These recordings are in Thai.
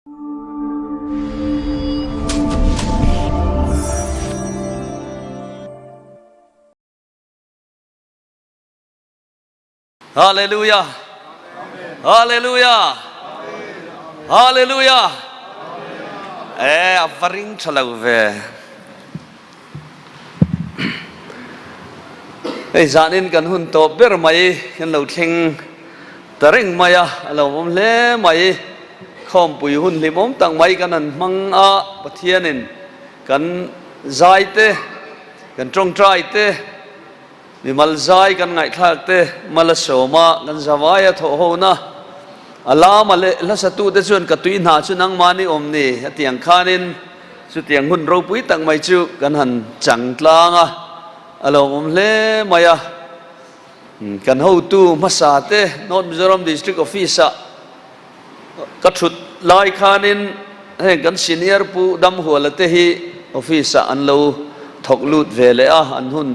ฮาเลลูยาฮาเลลูยาฮาเลลูยาอัฟริงชลาวเวจานินกันหุ่นโตเบอร์ไม่กันเราเข่งตะเร่งไม่เราผมเล่ไม่ข้อมปุยหุ่นลิมผมตั้งไม่กันนั้นมังอาปะเทียนินกันใจเตกันตรงใจเตมีมัลใจกันไงทักเตมัลโสมากันสวายทโหนะอัลลามาเลละสตูเตชวนกตุยนาชุนังมานิอมนี่เตียงขานินสุเตียงหุ่นเราปุยตั้งไม่จุกันหันจังกลางอัลลอฮ์ผมเล่มายากันหูตูมาสาเตนอตมิโซรัมดิสตริกออฟฟิศก็ชุดลายขานินเห็นกันซีเนียร์ปูดำหัวละเตฮีออฟฟิศอันเราถกลุดเวลอันหุ่น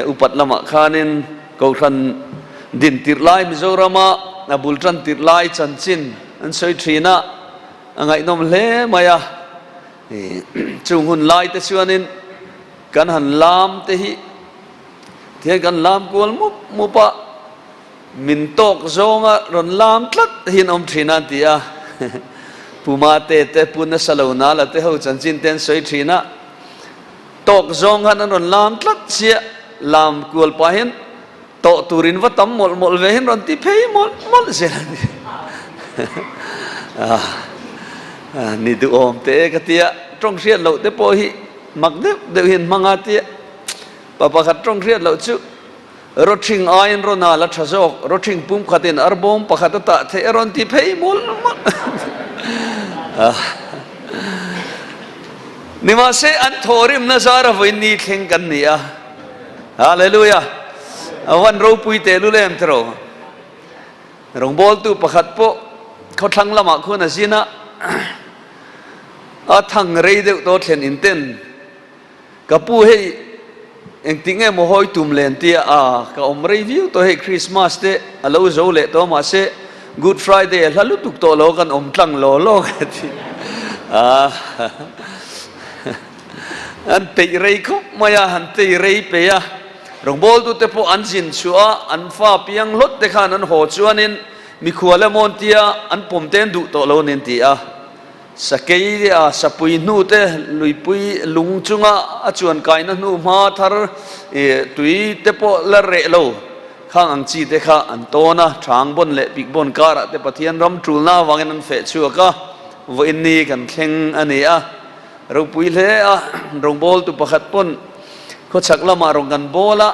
อุปัตละมะขานินกูขันดินติดลายมิโซรามะนับบุลจันติดลายจันจินอันสวยทรีนะอันไงนอมเล่มายาจุงหุ่นลายเตชวนินกันหันลามเตหิเทียนกันลามกวลมุปะมินตกซงรอนลามทลัดหินอมทรีนันตีปูมาเตเตปุนสลาวนาละเตหูจันจินเตนสวยทรีนะตกซงกันรอนลามทลัดเสียลามกวลปะหินโตตูรินวัตมมลเวหินรอนติเพยมลเสียนี่ดูอมเตกเตียตรงเสียเราเตโปหิมักเดือหินมังอาติปะปะขัดตรงเรียนเราจุรถชิงอายินรนาลัชโซกรถชิงปุ่มขัดินอาร์บอมปะขัดตะเทอรอนที่เพย์มุลนี่มาเสอันทอริมนาซาร์วินนี่เข่งกันนี่ฮาเลลูยาวันเราปุยเตลุเลมเทโรรงบอลตูปะขัดโปเขาทั้งละมาคนน่ะสินะทั้งเรย์เดตัวเทนอินเทนกับผู้ให้เองติงเอโมหอยตุมเลนตีกับอมรีวิวตัวให้คริสต์มาสเดย์เราโจเลตัวมาเสกูดฟรายเดย์แล้วลุตุกตัวโลกันอมตั้งโลกันที่อันเตยเรย์คุมายาอันเตยเรย์เปียรงบอลตุเตปอันจินชัวอันฟ้าเปียงลดเดขานันโหชัวนินมีขวเลมอนตีอันผมเต้นดุตัวโลนินตีสเกย์สปุยนูเตลุยปุยลุงจุงจวนกายนันนูมาทาร์ตุยเตปละเรโลข้างอังจีเตข้าอันโตนะช้างบนเละปีกบนการะเตปะเทียนรำจูลนาวังนันเฟชัวกะวันนี้กันเข่งอันนี้เราปุยเละรงบอลตุปะขัดปนเขาชักละมารงกันบอละ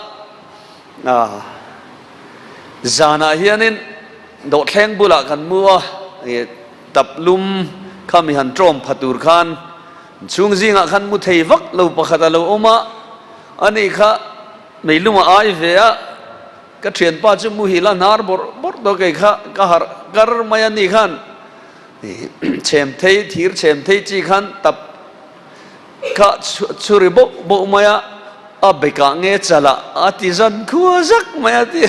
จานาเฮียนินโดดแข่งบุละกันมัวตับลุมข้ามีหันโจมพัตูรขันช่วงจิงขันมุทัยวักเราปะขัดเราอมาอันนี้ข้าไม่รู้ว่าไอ้เวียก็เทียนป้าจมูฮิลานารบอร์ดอกไอ้ข้าก็หาการมายันนี่ขันเชมเทยทีร์เชมเทยจีขันตับข้าชุริบมายาเบกังเงจัลอาติจันขัวจักมายาตี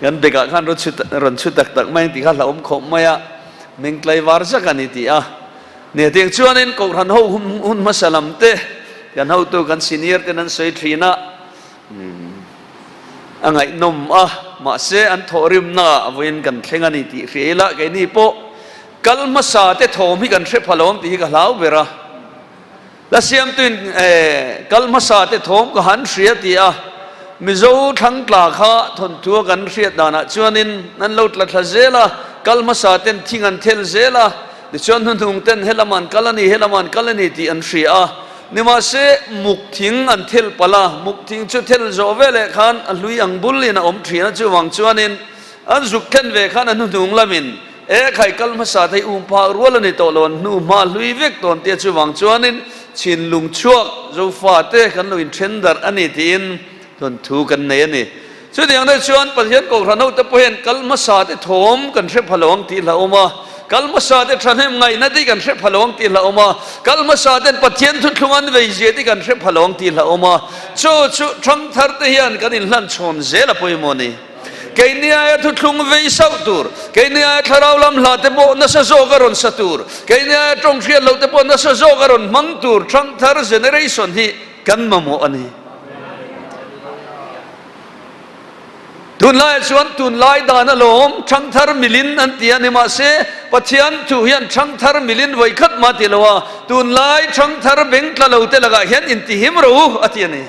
กันเบกังขันรถชุดตักไม่ตีข้าเราขมมายามิงไกลวาร์จักันนี่ที่เนี่ยเตียงชวนนินกรันหูหุ่นมาสลัมเตกันหูตัวกันซีเนียร์กันนั้นสวยทรีนะอังไงนมมาเสอันทอริมน่าเวนกันเข่งนี่ที่เรียละกันนี่โปกัลมาสาเตทอมิกันเชฟพะโลมที่กันลาวเบระแล้วเสียมตุนกัลมาสาเตทอมก็หันเสียที่มิโซทั้งกลาข้าทนตัวกันเสียดานะชวนนินนั้นเราตรัสเจละกัลมาสาเตนทิ้งอันเทลเซล่าดิฉันทุ่งเต้นเฮลมันกัลนี่ที่อันเสียนี่มาเสมุกทิ้งอันเทลปลามุกทิ้งชุดเทลโจเวเลขันลุยอังบุลลินะอมทรีนะจูวังชวนินอันสุกเคนเวขันอันทุ่งละมินใครกัลมาสาเตพารัวลนี่โตลนนูมาลุยเวกตอนเตียจูวังชวนินชินลุงชัวจูฟาเตขันลุยเทรนเดอร์อันนี้ที่อินทนถูกันเนนี่สุดอย่างนั้นชวนประเทศกองทัพนู้นจะเป็นกัลมาสาเตทอมกันเชฟพลวังตีละอมากัลมาสาเตทรันเหมไงนั่นที่กันเชฟพลวังตีละอมากัลมาสาเตประเทศทุกทุกวันเวย์เจที่กันเชฟพลวังตีละอมาชูทั้งทาร์เทียนกันอินลันชอนเซละพุยโมนี cái nia thu thung vây sau tur cái nia tharau lam la te bo na sa zo garon sa tur cái nia trong khian lo te bo na sa zo garon mang tur thang thar generation hi kan ma mo ani tun lai chuan tun lai dan alom thang thar milin an tia ni ma se pathian thu hian thang thar milin voi khat ma ti lawa tun lai thang thar beng tla lo te laga hian in ti him ro atiani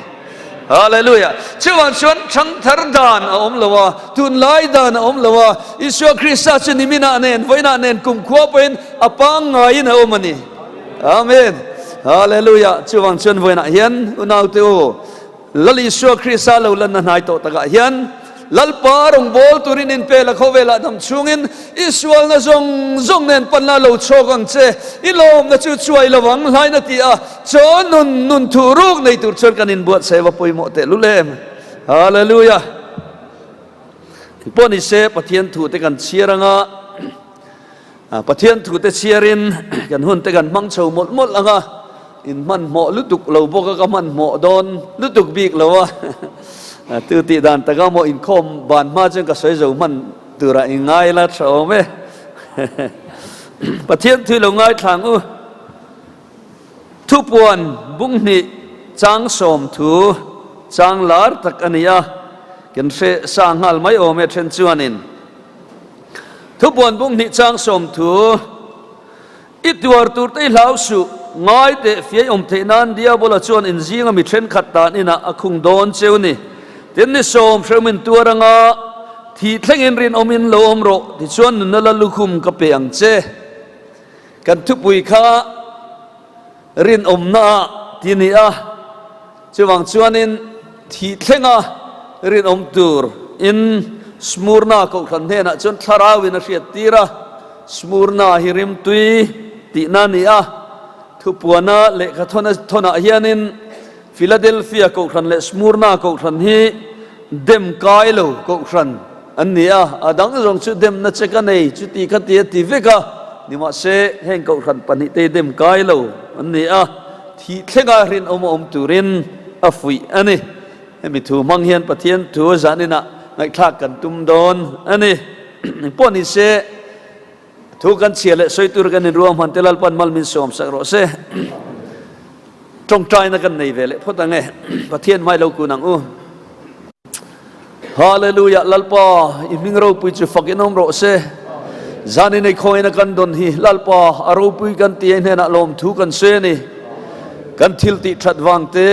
hallelujah chuan chuan thang thar dan om lawa tun lai dan om lawa Isua Krista chuni mina nen voina nen kum khwa poin apang ngai na omani amen hallelujah chuan chuan voina hian unau te o lali Isua Krista lo lan na nai to taga hian lalpa rong bol turin in pe la khovela dam chungin Israel na zong nen panla lo chokang che ilom na chu chuai lawang lai na ti a chon nun thuruk nei tur chon kanin buat seva poimo te lulem hallelujah poni se pathian thu te kan chiaranga pathian thu te chiarin kan hun te kan mang chho mot anga in man mo lutuk lo boka ka man mo don lutuk bik lawa tu ti dan taga mo in khom ban ma chen ka soi zo man tura ingai la tho me pathian thu lo ngai thang u thu puan bung ni chang som thu chang lar tak ania ken se sang hal mai o me then chuanin thu puan bung ni chang som thu itwar tur te lau su ngai te fiai om the nan dia bola chuan in zinga mi then khat ta ina akhung don cheu ni tin ni som shremin tuaranga thi thlengin rin omin lo omro ti chuan nun la lukhum ka pe ang che kan thu pui kha rin omna ti ni a chuwang chuanin thi thlenga rin om tur in smurna ko khan hena chon tharawin a hriat tira smurna hirim tui ti na ni a thu puana le kha thona hianin Philadelphia ko khan le Smyrna ko khan hi dem kailo ko khan ania adang rong chu dem na cheka nei chu ti kha ti veka ni ma se heng ko khan pani te dem kailo ania thi thlenga rin om turin afui ani emi thu mang hian pathian thu zanina ngai thak kan tum don ani poni se thu kan chiale soitur kan in ruam han telal pan mal min som sak ro se trong trai na kan nei vele phota nge pathian mai lo ku nang u hallelujah lalpa iming ro pui chu fakinom ro se zani nei khoi na kan don hi lalpa aro pui kan ti ne na lom thu kan se ni kan thil ti that wang te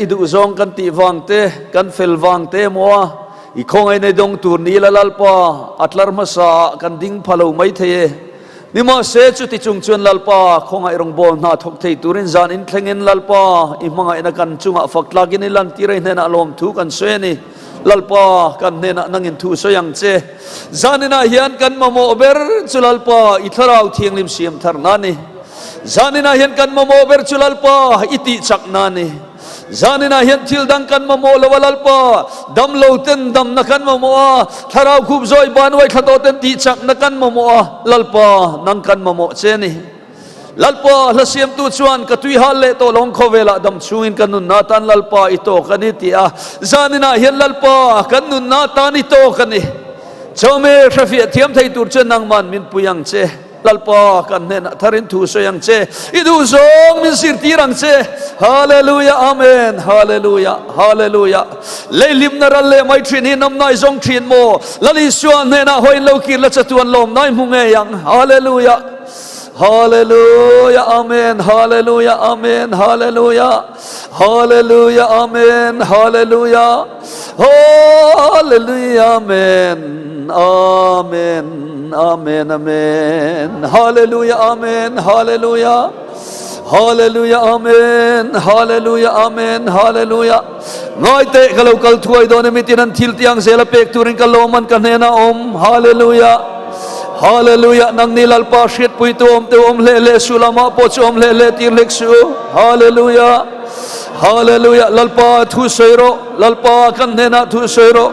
idu zong kan ti wang te kan fel wang te mo i khongai nei dong tur ni la lalpa atlar masa kan ding phalo mai the nima se chu ti chung chuan lalpa khongai rong bol na thok thei turin zan in thlengin lalpa i manga ina kan chunga faklagin lan ti rei na lom thu kan se ni lalpa kan ne na nangin thu so yang che zanina hian kan mamo ber chu lalpa i tharau thiang lim siam thar na ni zanina hian kan mamo ber chu lalpa iti chak na ni zanina hian thil dang kan mamo lalpa dam lo ten dam na kan mamo tharau khub zoi ban wai khato ten ti chak na kan mamo lalpa nang kan mamo che ni lalpa hlasiam tu chuan ka tui hal le to long khovela dam chuin kan nun na tan lalpa ito kani ti a zanina hian lalpa kan nun na tan ito kani chome thrafi thiam thei tur chen nang man min puyang che lalpa kan ne na tharin thu so yang che idu zong min sir tirang che hallelujah amen hallelujah hallelujah leilim na ral le mai thin hin nam nai zong thin mo lali suan ne na hoi lo ki la chatuan lom nai munge yang hallelujah hallelujah amen hallelujah amen hallelujah hallelujah amen hallelujah hallelujah amen amen amen amen hallelujah amen hallelujah hallelujah amen hallelujah amen hallelujah ngai te kalau kal thuai don mitinan thil tiang sela pek turin kaloman kanena om hallelujah hallelujah nang nilalpa shit pui te om le sulama po chom le tir leksu hallelujah hallelujah lalpa thu soiro lalpa kan nena thu soiro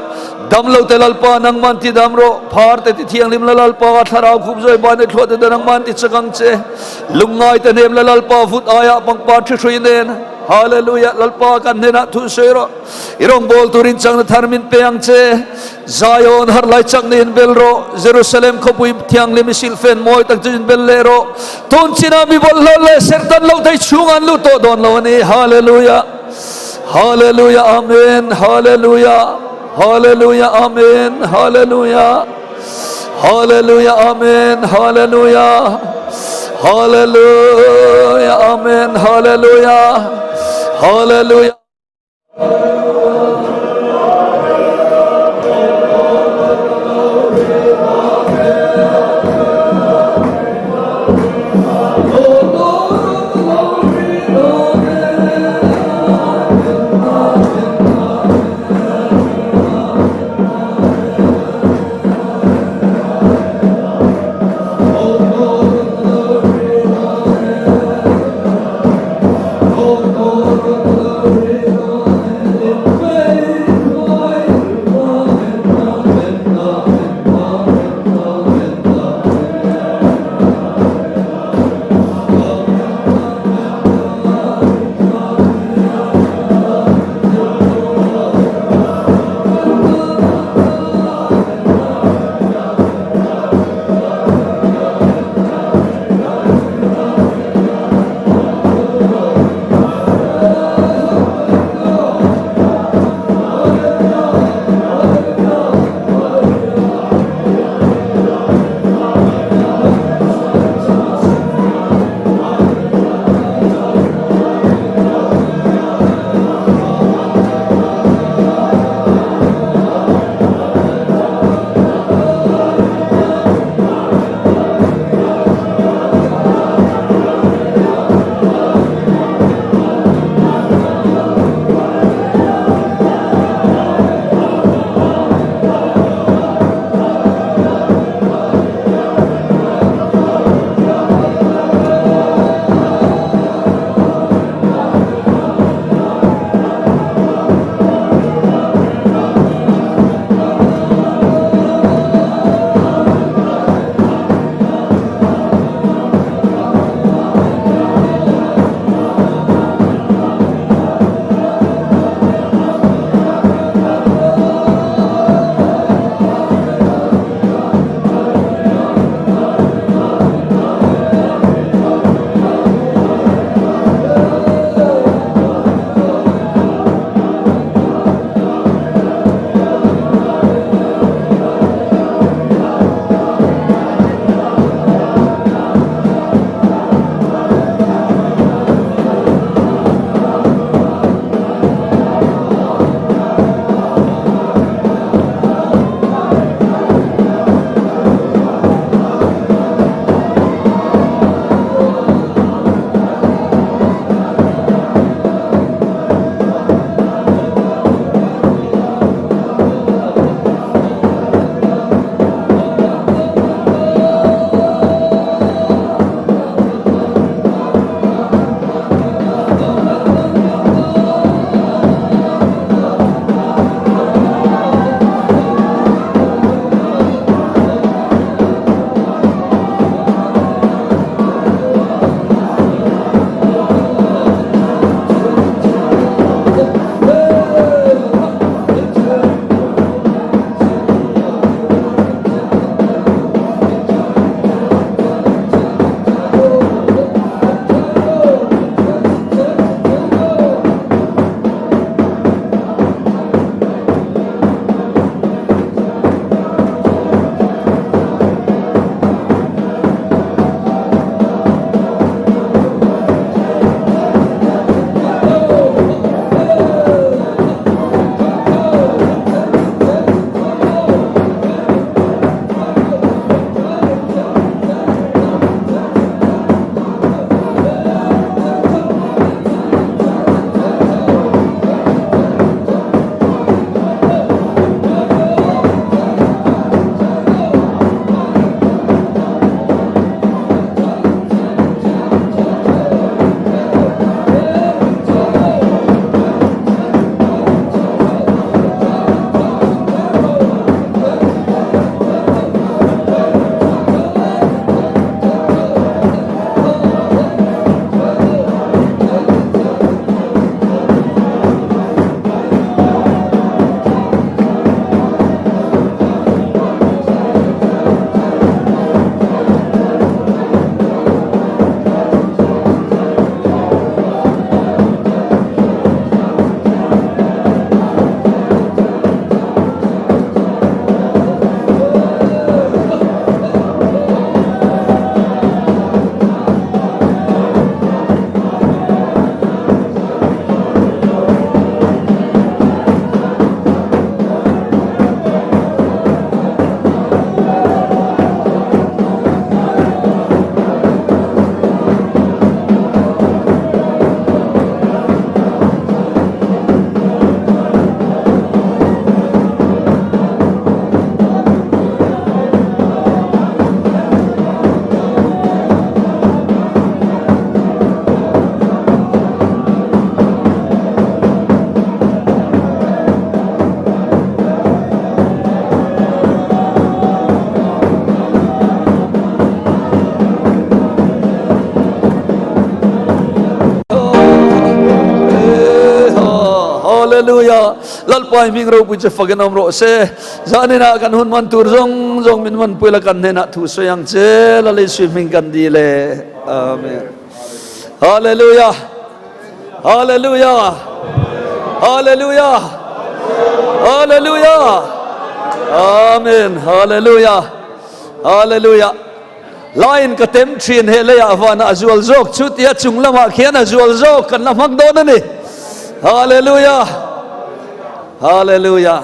damlo te lalpa nang man ti damro phar te ti thiang lim lalpa tharau khub joi ban ne thlo te nang man ti chakang che lungai te nem lalpa fut aya pang pa thu nen Hallelujah. Lalpa kan nena tu sero. Irong bol turin chang na tharmin peang che. Zion har lai chang nin belro. Jerusalem ko pui tiang le misil fen moi tak jin bellero. Ton china mi bol lo le sertan lo dai chungan lu to don lo ni. Hallelujah. Hallelujah. Amen. Hallelujah. Hallelujah. Amen. Hallelujah. Hallelujah. Amen. Hallelujah. Hallelujah. Amen. Hallelujah. Hallelujah. เลลูยาลัลปายมิงเราปุจจฟักนามโรเซจานินากันหุนมันตูรจงมินมันปุยละกันเนนะทุสยังเจลลิสวิมิงกันดีเลอาเมนฮาเลลูยาฮาเลลูยาฮาเลลูยาฮาเลลูยาอาเมนฮาเลลูยาฮาเลลูยาลายน์ก็เต็มทรีนเฮเลยอาวันอาจวลโจกชุดยาจุงละมาเขียนอาจวลโจกกันละมักโดนนี่ฮาเลลูยาฮาเลลูยา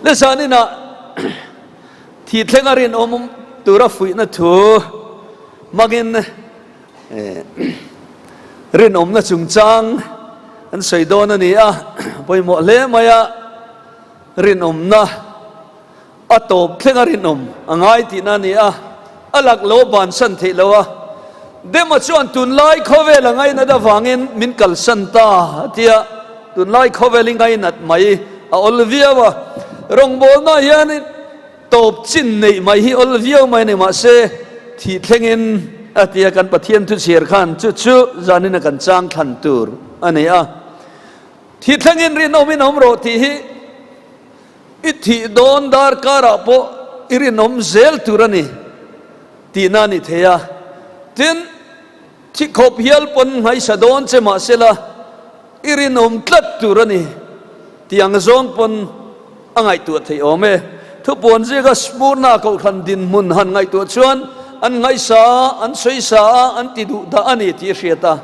เลสานี่นะที่เทงารินอมตัวรัฟุยนะทูมักินรินอมนะจุงจังอันใส่โดนนี่อ่ะไปหมดเลยมายารินอมนะอัตบเทงารินอมอังไงที่นั่นนี่อ่ะอลักโลบานสันติโลวะเดมาชวนตุนไลเขาเวลไงนัดฟังอินมินกัลสันตาที่อ่ะตุนไลเขาเวลิงไงนัดไม่ออลเวียวะรงบอลน่ะยันตบจินนี่ไม่ฮีออลเวียวไม่เนี่ยมาเสที่เทงินอาทิตย์กันปะเทียนทุเชียร์ขันชุจานินกันจางขันตูร์อันนี้อ่ะที่เทงินรินอมินอมโรที่อิทธิโดนดาร์การะโปอิรินอมเซลตูรันี่ที่นั่นนี่เทียทินที่ขบเฮียลปนให้สะดอนเจมาเสละอิรินอมตัดตูรันี่ที่ยังซองปนอังไงตัวที่โอเมทุกปนเจก็สมูน่าเขาขันดินมุนหันไงตัวชวนอันไงสาอันสวยสาอันติดูดาอันนี้ที่เสียตา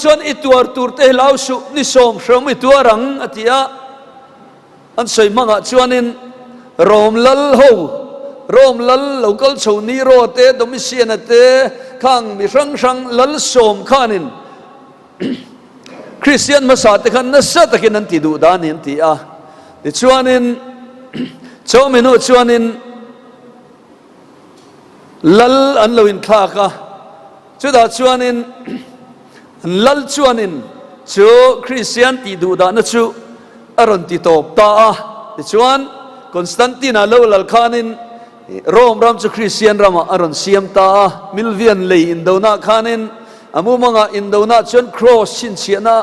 ชวนอิตัวตูร์เตลาวสุนิสมชมอิตัวรังอติยาอันสวยมากชวนินโรมลัลโฮโรมลัลเราก็ชาวนีโรเตดมิเซียนเตข้างมีช่างลัลสมข้านินคริสเตียนมาสาตกันนัสตะกินนันติดูดานินติอาดิชวนินชาวมิโนชวนินลัลอันเราอินข้ากะชุดาชวนินลัลชวนินชูคริสเตียนติดูดานชูอรันติโตปตาดิชวนคอนสแตนตินาเลวลัลคานินโรมรามชูคริสเตียนรามาอรันเซียมตามิลเวียนเลยอินโดนาคานินอามูมังอินโดนาชวนครอสชินเชียนา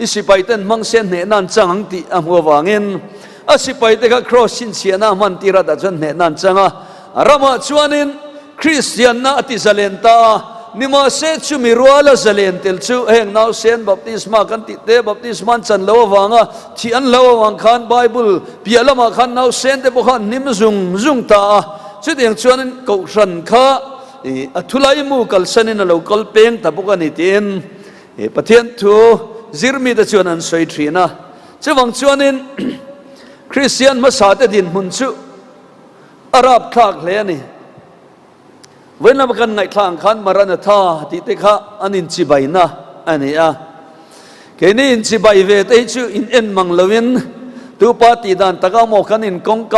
อิสิไปเต้นมังเซนเนนันจังติอามัววางินอาสิไปเต้นก็ครอสชินเชียนามันติระดัชวนเนนันจังอ่ะรามาชวนินคริสเตียนนาติซาเลนตานิมาเซชูมิรัวลาซาเลนเตลชูเฮงนาวเซนบัพติสมากันติเตบัพติสมันจันเลววังอ่ะที่อันเลววังขันไบเบิลเปียละมาขันนาวเซนเตบุขันนิมซุงตาชุดอย่างชวนนั้นกุศลข้าทุไลมูกัลสันินเรากัลเพ่งตะบุกันนิตินปะเทียนทูซิร์มีตะชวนนั้นสวยทรีนะจะวังชวนนั้นคริสเตียนมาสาตดินมุนชูอาหรับคลากเลยนี่เว้นละกันในทางขันมารันท่าที่เตคะอันอินจิบายนะอันนี้อ่ะแค่นี้อินจิบายเวทไอชูอินเอ็นมังลวินตัวปฏิดานตะก้าโมกันอินกงก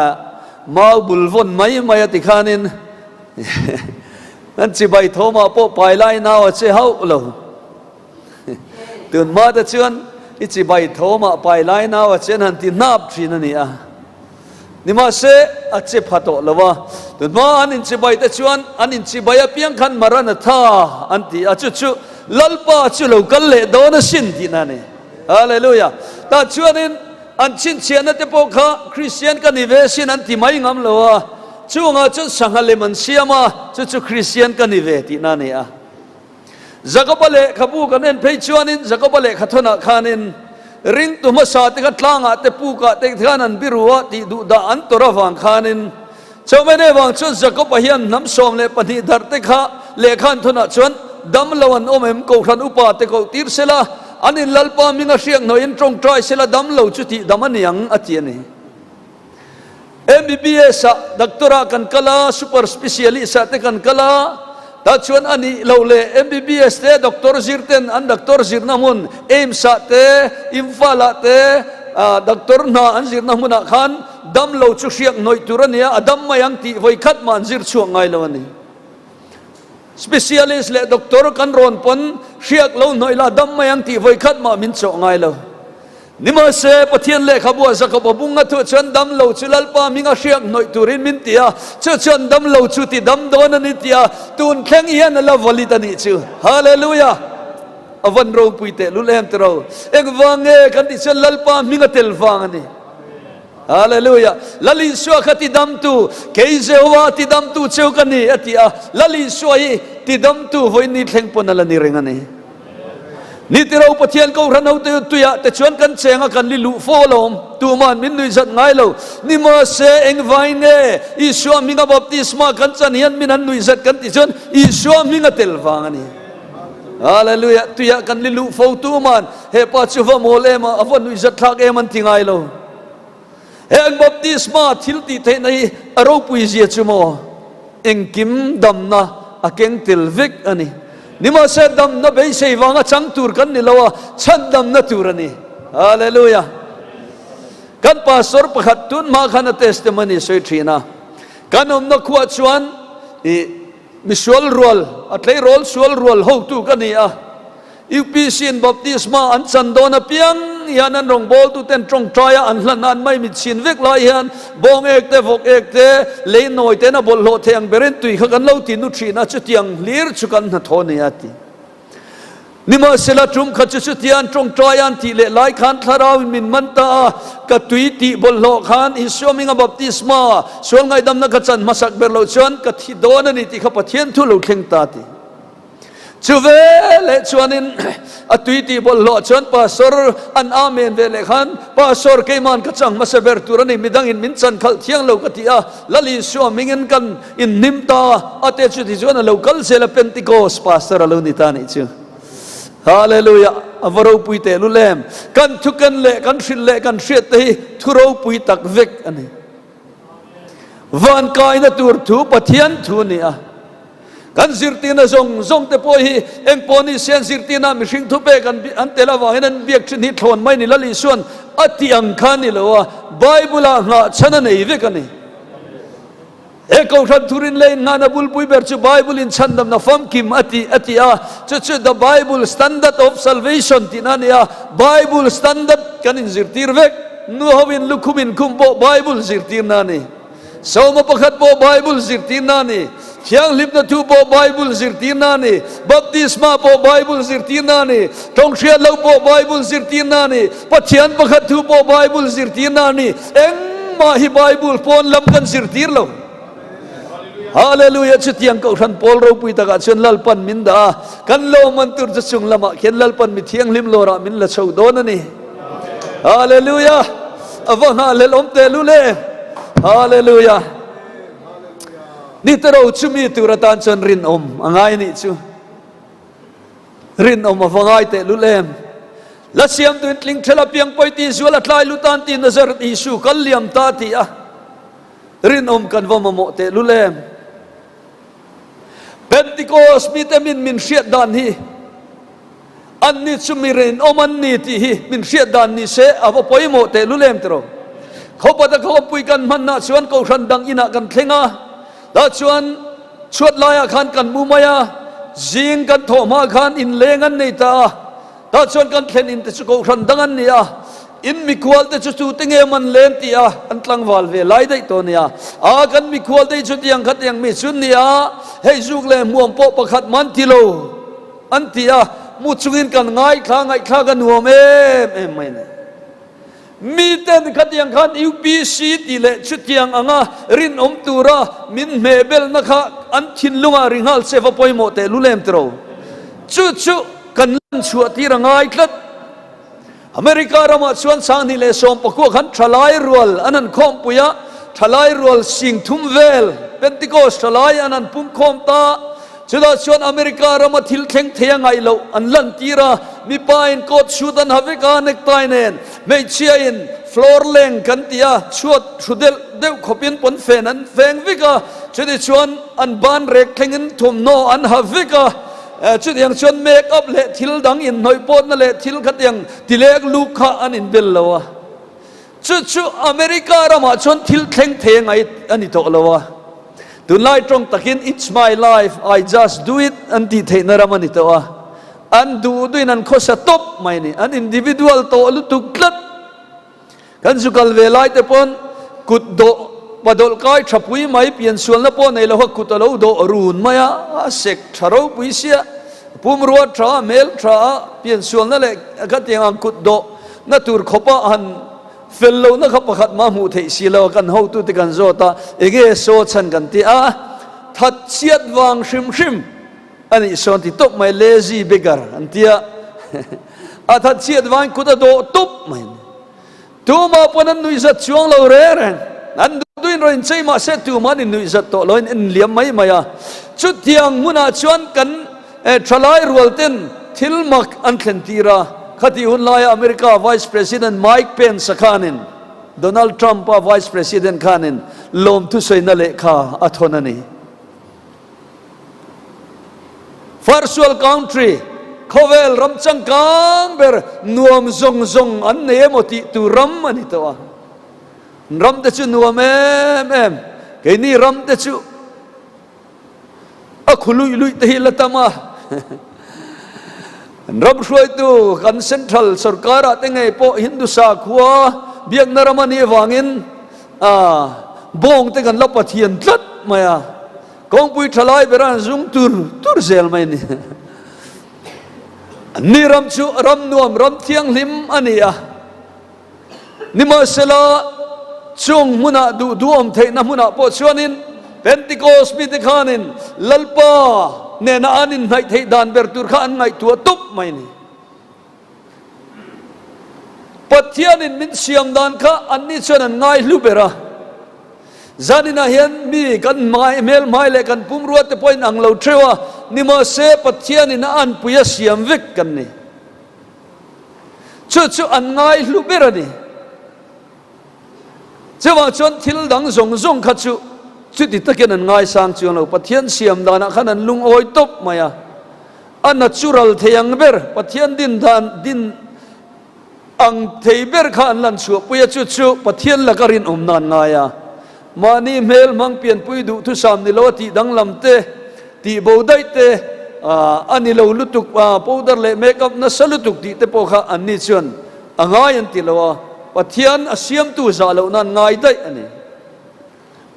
ำมาบุลวนไม่ติขานินอันจิบายโทมาโปไปไล่นาว่าเจ้าเราตื่นมาแต่ชวนอิจิบายโทมาไปไล่นาว่าเจ้านันตินับทีนั่นนี่อ่ะนี่มาเสอเจ็บพัดโลวะตุนมาอันอินจิบายแต่ชวนอันอินจิบายเพียงขันมารันท่าอันที่จุลัลปาจุโลกัลเลโดนสินที่นั่นนี่ฮาเลลูยาแต่ชวนนินอันชินเชียนนั่นเตปอกะคริสเตียนกันนิเวศินันที่ไม่งามโลวะช่วงจุสังหเลมันเสียมาจุคริสเตียนกันนิเวที่นั่นนี่อ่ะจักรบาลขบูกันเองเพย์ชวนนินจักรบาลขทนาขานินรินตุมาสาติกัดล่างอาเตปูกะเตกท่านันบิรัวติดูดาอันตระวังขานินชาวไม่ได้วังชนจักรพยานน้ำส้มเลปฏิดัตเตคะเลขันทนาชวนดำลวันอมเอ็มกูขันอุปาเตกูตีร์เสละอันนี้ลัลปามิงาเชียงหน่อยตรงใจเสละดำลวจุติดำมันยังอาเจียนี่ MBBS ดักตระกันกะลาซูเปอร์สเปเชียลิสต์เตกันกะลาแต่ชวนอันนี้เราเลย MBBS เตด็อกเตอร์ซิร์เตนอันด็อกเตอร์ซิร์นามุนเอ็มสัตเตอิมฟาลเตด็อกเตอร์นาอันซิร์นามุนขันดำลวจุเชียงหน่อยตุระเนี่ยดำมายังตีไว้ขัดมันซิร์ช่วงไงละวันนี้ specialist และด็อกเตอร์กันรอนปนเชียกเราหน่อยละดำมายังตีไว้ขัดมามินช่วงไงละนี่มาเสปะเทียนเล่ขบัวสักบบุงอ่ะทุกชนดำลวจุลัลปามิงาเชียกหน่อยตุรินมินตีอ่ะชนดำลวจุติดำโดนนิตยาตูนแข็งเฮียนละวลิตานิจูฮาเลลูยา avan ro puite lulem tero eng wange kan ti chen lalpa minga tel wang ani hallelujah lali swa khati dam tu keizewa ti dam tu cheu kani atia lali swa hi ti dam tu voi ni thleng ponala ni rengani ni tiro pathian ko ranau te tuya te chuan kan chenga kan li lu folom tu man min nui zat ngai lo ni ma se eng vai ne iswa minga baptisma kan chan hian min an nui zat kan ti chuan iswa minga tel wang ani hallelujah tuya kan li lu fo tu man he pa chuwa molema avon nui zat thak em an tingai lo eng baptisma thil ti the nei aro pui zia chumo eng kim dam na akeng til vik ani nima se dam na be sei wanga chang tur kan ni lawa chan dam na tur ani hallelujah kan pastor pakhat tun ma khana testimony soi thina kanom na khuwa chuan i misual rol atlei rol sual rol ho tu kania UPC in baptisma an chandona piang yanan rong bol tu ten trong traya an hlan mai mit chin vek la yan bong ek te vok ek te le noi te na bol lo the ang beren tui kha kan lo ti nu thina chu tiang lir chu kan na thoni ati nima sela tum kha chu tian trong traya an ti le lai khan tharau min man ta ka tui ti bol lo khan isoming baptisma sol ngai dam na ka chan masak ber lo chuan ka thi don ani ti kha pathian thu lo thleng ta ti chuve le chuanin atui ti bol lo chuan pastor an amen ve le khan pastor keiman ka chang masaber turani midang in min chan khal thiang lo ka ti a lali so mingen kan in nimta ate chu ti chuan local sela pentecost pastor alo ni ta ni chu hallelujah avaro puite lulem kan thukan le kan shil le kan hriat te thuro pui tak vek ani van kai na tur thu pathian thu ni a kan zirtina zong te po hi eng poni sen zirtina mi hring thu pe kan an tela wa hinan biak chin hi thon mai ni lali suan ati ang khan ni lo bible a nga chana nei ve kan ni e ko than thurin le nga na bul pui ber chu bible in chandam na fam kim ati a chu the bible standard of salvation tinania bible standard kan in zirtir vek nu hovin lukumin kumbo bible zirtir na ni sawma pakhat po bible zirtir na ni thiang lim na thu po bible zirtir na ni baptisma po bible zirtir na ni tong thria lo po bible zirtir na ni pathian pakhat thu po bible zirtir na ni eng ma hi bible pon lam kan zirtir lo hallelujah chutiang ko than pol ro pui taka chen lalpan min da kan lo man tur cha chung lama khen lalpan mi thiang lim lo ra min la chho don ani hallelujah avanga lelom te lu le hallelujah ni tero chumi turatan chon rin angai ni chu rin avangai te lulem la siam tuin tling thela piang poi ti zuala tlai lutan ti nazar isu kalliam ta ti a rin kan vamamo te lulem pentecost mi te min hriat dan hi an ni chumi rin an ni ti hi min hriat dan ni se ava poimo te lulem tero khopata khopui kan man na chuan ko ran dang ina kan thlenga da chuan chuat laya khan kan mumaya jing kan thoma khan in lengan nei ta da chuan kan thlen in te chu ko ran dangan nia in mi kwal te chu tinge man len ti a an tlang wal ve lai dai to nia a kan mi kwal te chu tiang khat yang mi chun nia hei zuk le muam po pakhat man ti lo an ti a mu chungin kan ngai thla kan nuam em mai ne mi ten khatiang khan UPC ti le chutiang anga rin tura min mebel na kha an thin lunga ringhal se va poimo te lulem tro chu kan lan chua ti rangai tlat America rama chuan sang ni le som pakua khan thalai rual anan khom puya thalai rual sing thum vel pentecost thalai anan pum khom ta chuda chuan America rama thil thleng theyang ai lo an lan tira mi pain kot chudan haveka nek tainen mei chia in floor leng kan tia chuat thudel deu khopin pon fen an feng vika chudi chuan an ban rek thlengin thum no an haveka chudiang chuan make up le thil dang in noi pot na le thil khatyang tilek lukha an in bel lawa chu America rama chuan thil thleng theng ai ani to lawa tunlai trong takin it's my life I just do it anti theina ramani to a an du duin an khosa top mai ni an individual to lu tuklat kan sukal velai te pon kut do padol kai thapui mai pian sual na pon nei lo kut lo do run maya sek tharo puisia ปุ่มรัวทราเมลทราเปลี่ยนส่วนนั่นแหละก็เตียงอังกุดโดนั่นตูร์ขบอันเฟลโลนะครับประคัดมาหูเทศิลากันเฮาตุติกันโจตาเอเกโซชันกันที่ทัดเชียดวางชิมอันนี้ส่วนที่ตกไม่เลซี่เบเกอร์อันที่ทัดเชียดวางกุดโดตุบไม่ตัวมาปนันนุยจัดช่วงเราเร่นั่นดูอินโรอินใช่มาเสร็จตัวมันอินนุยจัดโตเราอินเลี้ยมไม่มาจุดที่ยังมุนาชวนกันทลายรัวเต้นทิลมักอันเทนตีราขัดหุ่นลายอเมริกา Vice President Mike Pence ขานินโดนัลด์ทรัมป์ Vice President ขานินลมทุสัยนั่นแหละข้าอัฐนันนี่ First World Country เขาเวลรำจังกังเบอร์นวมซงอันเนมติตูรำมันนี่ตัวรำแต่ชูนวมเอ็มแค่นี้รำแต่ชูขุลุยที่ละตามารำช่วยตัวกันเซ็นทรัลสกัดแต่ไงพอฮินดูสาขัวเบียงนารมันนี่วางินบงแต่กันลับปะเทียนจัดมายากองปุยทลายเบรันซุงตูร์เซลไม่นี่นี่รำชูรำนวมรำเทียงลิมอันนี้นี่มาเสละช่วงมุนาดูอมเทนะมุนาพอชวนินเป็นติโกสมิติขานินลัลปาเนน่านินไงเทดานเบอร์ตูร์ขานไงตัวตุบไม่นี่ปัจจัยนินมินเสียมดานข้าอันนี้ชวนไงลูเบระจานินาเห็นมีกันไม่เมลไม่เล็กันปุ่มรัวแต่พอยนังเราเชื่อว่านี่มาเสพปัจจัยนินอันปุยเสียมวิกกันนี่ชูอันไงลูเบระนี่เจ้าว่าชวนทิลดังซงขัดชูชุดที่ตะเกียนง่ายสร้างจวนเราปะเทียนเสียมดานะขนาดลุงโอยตบมาอ่ะอันนัจูรัลเทียงเบอร์ปะเทียนดินดานดินอังเทเบอร์ขันลันชัวปุยชุปะเทียนละกรินนานง่ายอ่ะมานี่เมลมังเปลี่ยนปุยดูทุสามนิโลตีดังลำเตตีบูได้เตอันนี้เราลุตุกปูดร์เลเมกับนัสลุตุกตีเตปโอค่ะอันนี้ชวนง่ายอันตีละวะปะเทียนอาเซียมตูซาเรานั่นง่ายได้อันนี้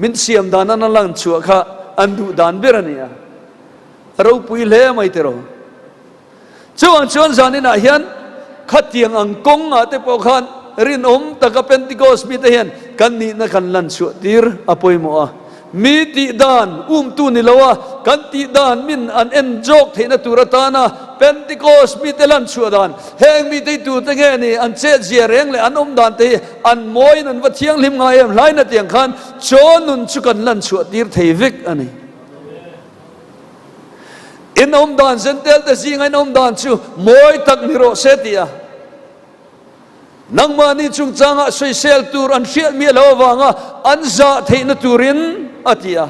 มินเสียมดานันลังชัวค่ะอันดูดานเบรนี่เราปุยเล่ไม่เตโรชวนจานินาเห็นขัดยังอังกงอาเตปอขันรินตะกับเป็นติโกสมิเตเห็นกันนี่นักลันชัวตีร์อภัยมัวมีติดานตูนิลาวะกันติดานมินอันเอ็นจอกเทนตุรตานะเป็นติโกสมิเตลันชัวดานเฮงมีติตูตะเงนี่อันเจเจียเรงเลยอันดานเตอันมอยนันวัดเทียงลิมไงเอ็มไลน์นัดเทียงขันโจนุนชุกันลันชัวตีร์เทวิกอันนี้อินดานเซนเตลเตซิงอินดานชูมอยตักนิโรเซติยานังมานี่จุงจังอ่ะสวยเซลตูร์อันเชียมีเลววางอ่ะอันจะเทนตูรินอาทิยา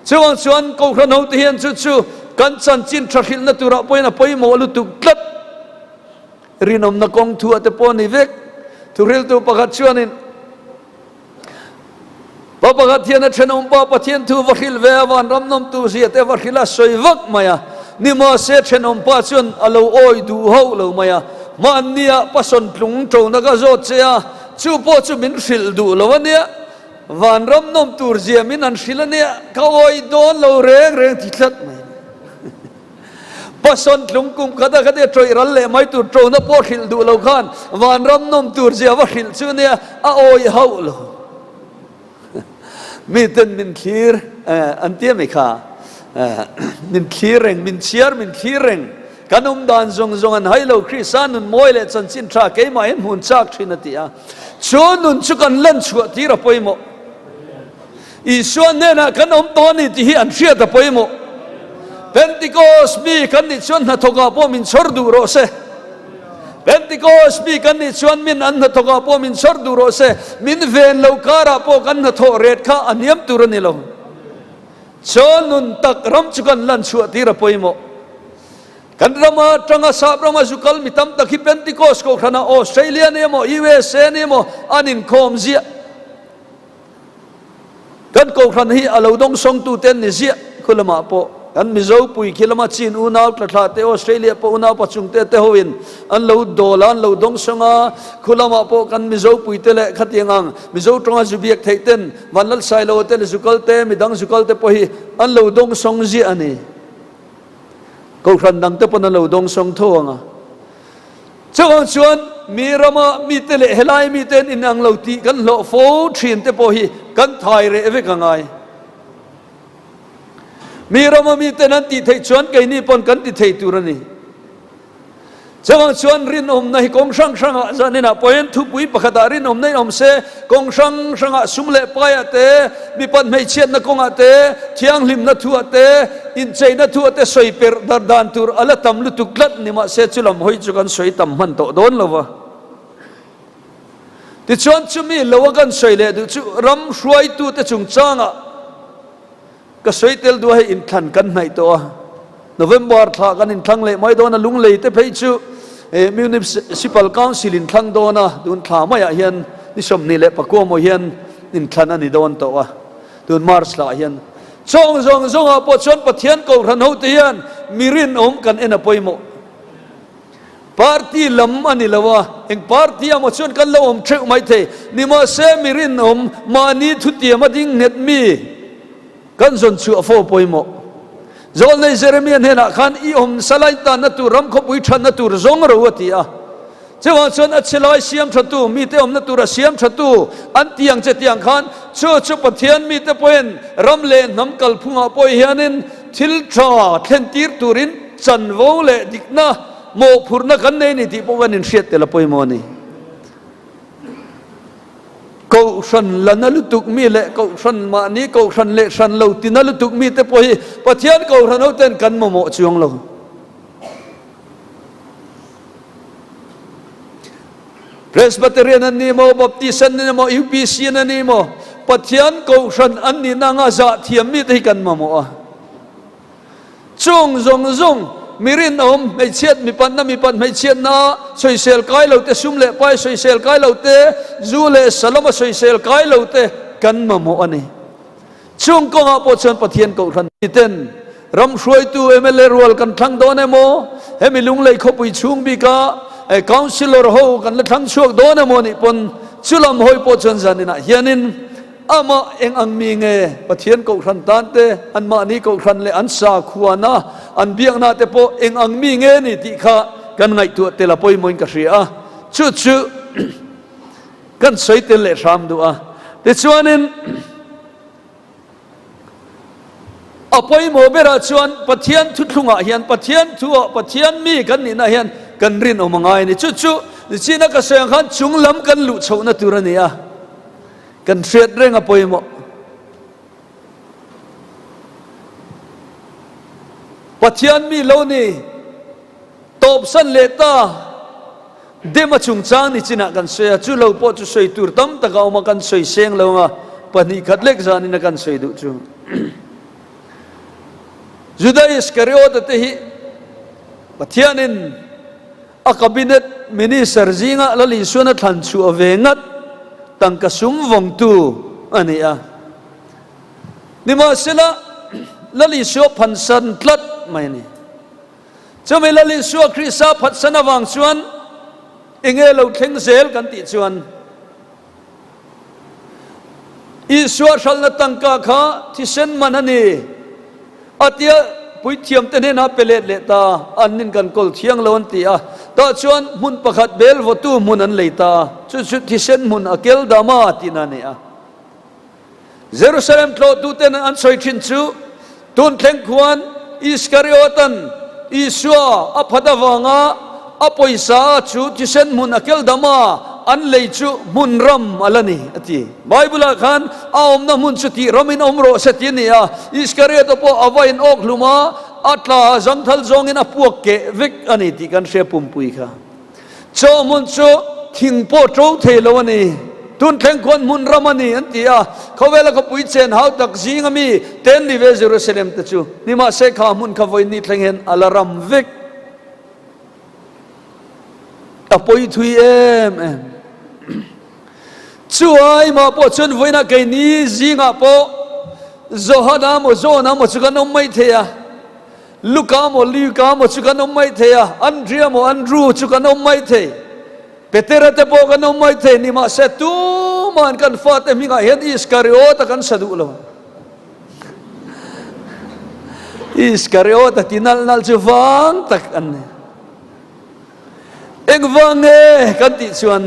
ชวนกูขนเอาที่เห็นชูกันสันจินทรัลนตูระปอยนะปอยโมลุตุกลัดรินอมนักองทัวเตปอนิเวกทุเรลตูประกาศชวนินประกาศเทียนเชนอมปะเทียนตูวัคิลเววันรำนมตูเสียเตวัคิลาสวยวักมายานี่มาเสเชนอมปะชวนอโลโอยดูเฮาเลวมายามันเนี่ยปัสสนพลุงโจนักโจเซียชูโปชูมินสิลดูแล้ววันเนี้ยวันรำนมตูร์เซียมินันสิลเนี่ยเขาโอยโดนเราเร่งติดลัดไหมปัสสนพลุงกุมคดาจอยรัลเล่ไม่ตูร์โจนักโปสิลดูเราขันวันรำนมตูร์เซียว่าสิลชูเนี่ยโอยเฮาเลยมีตันมินคีร์อันเตียไม่ค่ะมินคีร์เร่งมินเชียร์มินคีร์เร่งกันดานจงอันให้เราคริสานุนมวยเลยจันจินทราเกยมาเห็นหุ่นจากชินติอาชวนนุนชุกันเล่นชัวที่เราไปโมอีชวนเนี่ยนะกันตอนนี้ที่อันเชียตไปโมเป็นติโกสมีกันนี่ชวนนัทกาปมินชอร์ดูโรเซเป็นติโกสมีกันนี่ชวนมินอันนัทกาปมินชอร์ดูโรเซมินเวนเลวการาปกันนัทเรศข้าอันยมตุรนิโลชวนนุนตักรำชุกันเล่นชัวที่เราไปโมกันรามาจังอาสาบรามาจุกลมิตามตะคิเป็นติโกสโกขณะออสเตรเลียเนี่ยโมUSAเนี่ยโมอันนินคอมเซียกันโกขณะที่อาลูดงส่งตูเต็นนิเซียคุลมาโปกันมิโซปุยคิลมาจีนอุณาวตลาดเตออสเตรเลียปอุณาวปัจจุงเตเตโฮวินอันลูดอลันลูดงส่งอาคุลมาโปกันมิโซปุยเตเลขัดยังอังมิโซตรงอาจุบียกเทเต็นวันลัลไซโลเตเลจุกลเตมิดังจุกลเตปฮีอันลูดงส่งเซียอันนี้ ก็ครันดังเตปนันเราดงทรงทวงเจ้าชวนมีรามามีเตเลเฮลายมีเตนอินังเราตีกันโลโฟชินเตโพฮีกันไทยเรเวกังไงมีรามามีเตนันตีไทยชวนไกนี่ปนกันตีไทยตุรนีเจ้าชวนรินอมในกองช่างช่างจะนี่นะพอเห็นทุบวิปขดารินอมในอมเสกองช่างช่างสุมเล่ไปอะเตมีปันไม่เชียนนักกงอะเตเที่ยงลิมนัทัวเตอินใจนัทัวเตสวยเปิดดาร์ดานตูร์อัลตำลุตุกลัดนี่มาเสจุลมหอยจุกันสวยตำมันโตโดนแล้ววะที่ชวนจุมีเลวกันสวยเลยดูจุรำสวยตูเตจุงจ้างอะก็สวยเตลดูให้อินขันกันในตัวโนเวมบอร์ทากันอินทังเลยไม่โดนลุงเลยเตเพย์จูมิวนิสิปัลคาวซิลินทังโดนดูนทาไม่อยากเห็นนิสมนี่แหละปะกัวโมเห็นอินทันอันนี้โดนตัวดูนมาร์สลาเห็นจงอ่ะปชนปะเทียนกูรันหูเทียนมิรินอมกันเอ็นอภัยโมปาร์ตี้ลำอันนี้ละวะเองปาร์ตี้อ่ะชนกันละอมเชื่อไม่เทนี่มาเซมิรินอมมานี่ทุติยมาดิ้งเน็ตมีกันจนชัวโฟภัยโมจงในเจเรมียนเห็นขันอีอมสลายตานัตุรำขบุยชันนัตุรจงรัวตีอ่ะเจ้าชนอัจฉริยะเสียมชัตุมีเตอมนัตุรเสียมชัตุอันเตียงเจตียงขันชั่วปะเทียนมีเตปเป็นรำเลนน้ำกัลพุงอาปอยเฮียนินทิลทราเทนตีร์ตูรินจันโวเลดิกนะโมพูร์นักันเนนี่ที่ปวันินเสียเตลปอยโมนี่กูฉันละนั่นลุตุกมีเละกูฉันมานี้กูฉันเละฉันเราตินั่นลุตุกมีแต่พอปะเทียนกูฉันเอาเต้นกันโมจวงเราเพรสบัตเรียนนี่โมบัพติสันนี่โมยูพีซีนั่นนี่โมปะเทียนกูฉันอันนี้นางอาซาเทียมมีแต่กันโมจงมิรินอมไม่เชียดมีปันนะมีปันไม่เชียดนะสวยเซลกายเราเตซุมเล่ไปสวยเซลกายเราเตจูเล่สลามสวยเซลกายเราเตกันมาโมอันนี้ช่วงก็หาปชนปะเทียนกูรันติเต้นรำช่วยตัวเอเมเลรัวกันทั้งโดนโมเฮมิลุงเลยเขาไปช่วงบีกาไอ้คาวซิลล์โฮกันและทั้งช่วงโดนโมนี่ปนชุลมหอยปชนจันนี่นะเฮียนินอามาเองอังมีเงปะเทียนกูรันตันเตอันมานี้กูรันเลยอันสาขวานะอันเบียงนาเตโปเองอังมีเงนี่ที่ข้ากันไงตัวเตละปอยมวยกระเสียชุกันสวยเตละชามดูแต่ชวนนั้นอภัยโมเบราชวนปะเทียนทุกลุงเฮียนปะเทียนทัวปะเทียนมีกันนี่นะเฮียนกันรินออกมาไงนี่ชุนี่นักเสียงขันจุงล้ำกันลุชาวนัตุรนี่กันเสียดเร่งอภัยโมปะเทียนมีโลนี่ตบสันเลตาเดมาชุงจางนี่จินักกันเสียจู่เราพอจะสวยตูร์ตั้มตะกเอามากันสวยเสียงเราปะนี่ขัดเล็กจานี่นักกันสวยดูจู่จุดอิสคาริโอตเตหิปะเทียนินอัคบิเนตมินิสร์จิงะลลิสุนัทฮันชูอเวงัดตั้งกสุมวงตูอันนี้นี่มาสิละลลิสุพันสันตลัดไม่นี่จะไม่ลลิสุคริสาพัดสนวังชวนเองเราเข่งเซลกันติชวนอิสวาชัลนัตังกาข้าที่เซนมันนี่อาทิตย์ปุยเทียมเตนนับเปเลตเลตาอันนินกันกอลเทียงเลวันตีตาชวนมุนประคัดเบลวัตุมุนอันเลตาชุดที่เซนมุนอเกลดามาตินานี่เยรูซาเล็มโตดูเตนอันสวยชินชูตุนเข่งควันอิสคาริโอตันอิสวาอภัดวังอปอยสาชูที่เซนมุนอเกลดามาอันเลยชูมุนรัมอะไรนี่ที่ไบเบิลขันเอาอมน้ำมุนสุดที่รามินอมโรสตินี่อิสคาริโอตโปอวัยนอกลุมาอัตลาจังทัลจงอินอพวกเกวิกอันนี้ที่กันเสียปุ่มปุยค่ะโจมุนชูทิ้งโปโจเทลวันนี้ตุนแข่งคนมุนรามันนี่อันที่เขาเวลาเขาปุยเชนหาตักซิงมีเต็นดิเวเยรูซาเล็มตะชูนี่มาเสกขามุนขวัยนี่แข่งเห็นอัลรัมวิกอปอยทุยเอ็มช่วยมาพอชนวันนักนี้จิงาพอโจฮัดามโจนามชุกันอมไม่เทียลูกามชุกันอมไม่เทียอันเดรียมอันรูชุกันอมไม่เทียเปเตอร์เตโปกันอมไม่เทียนี่มาเสตุมันกันฟาเตมิงาเห็นอิสคาริโอตกันสะดุล Iskariot at tinal chu wang tak an eng wang e kan ti chuan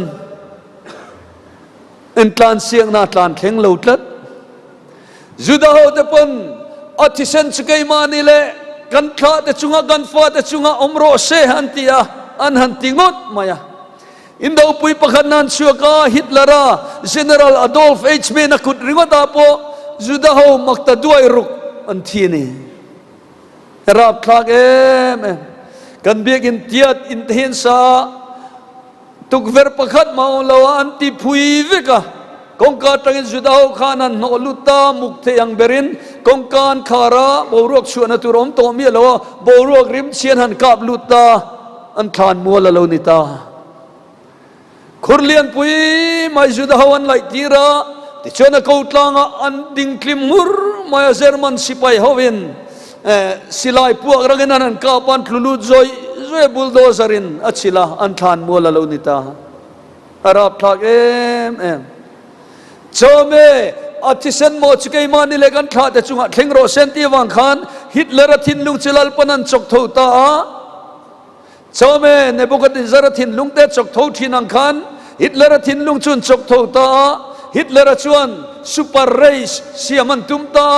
en tlan siang na tlan thleng lo tlat Judah ho te pon atisen chikai mani le kan thla te chunga kan fa te chunga omro se hantia an hantingot maya indo pui pakhanan chuaka Hitlara General Adolf H. na kut ringota po Judah ho makta duai ruk an thini rap thak em kan biak in tiat in hen sa tukver pakhat mau lawa anti phui veka kongka tangin Judah khanan no luta mukte yang berin kongkan khara borok suana turom to mi lawa borok rim chian han kap luta an than muala lo nita khurlian pui mai Judah an lai tira ti chona ko tlanga an ding klim mur mai German sipai hovin silai puak ranginan an kapan tlulut zoi bulldozerin achila an than muala lo nita arab thak em chome atisen mo chikai mani le kan kha te chunga thlengro senti wang khan Hitler thin lung chilal panan chok tho ta chome Nebuchadnezzar thin lung te chok tho thinang khan Hitler thin lung chun chok tho ta Hitler chuan super race siaman tumta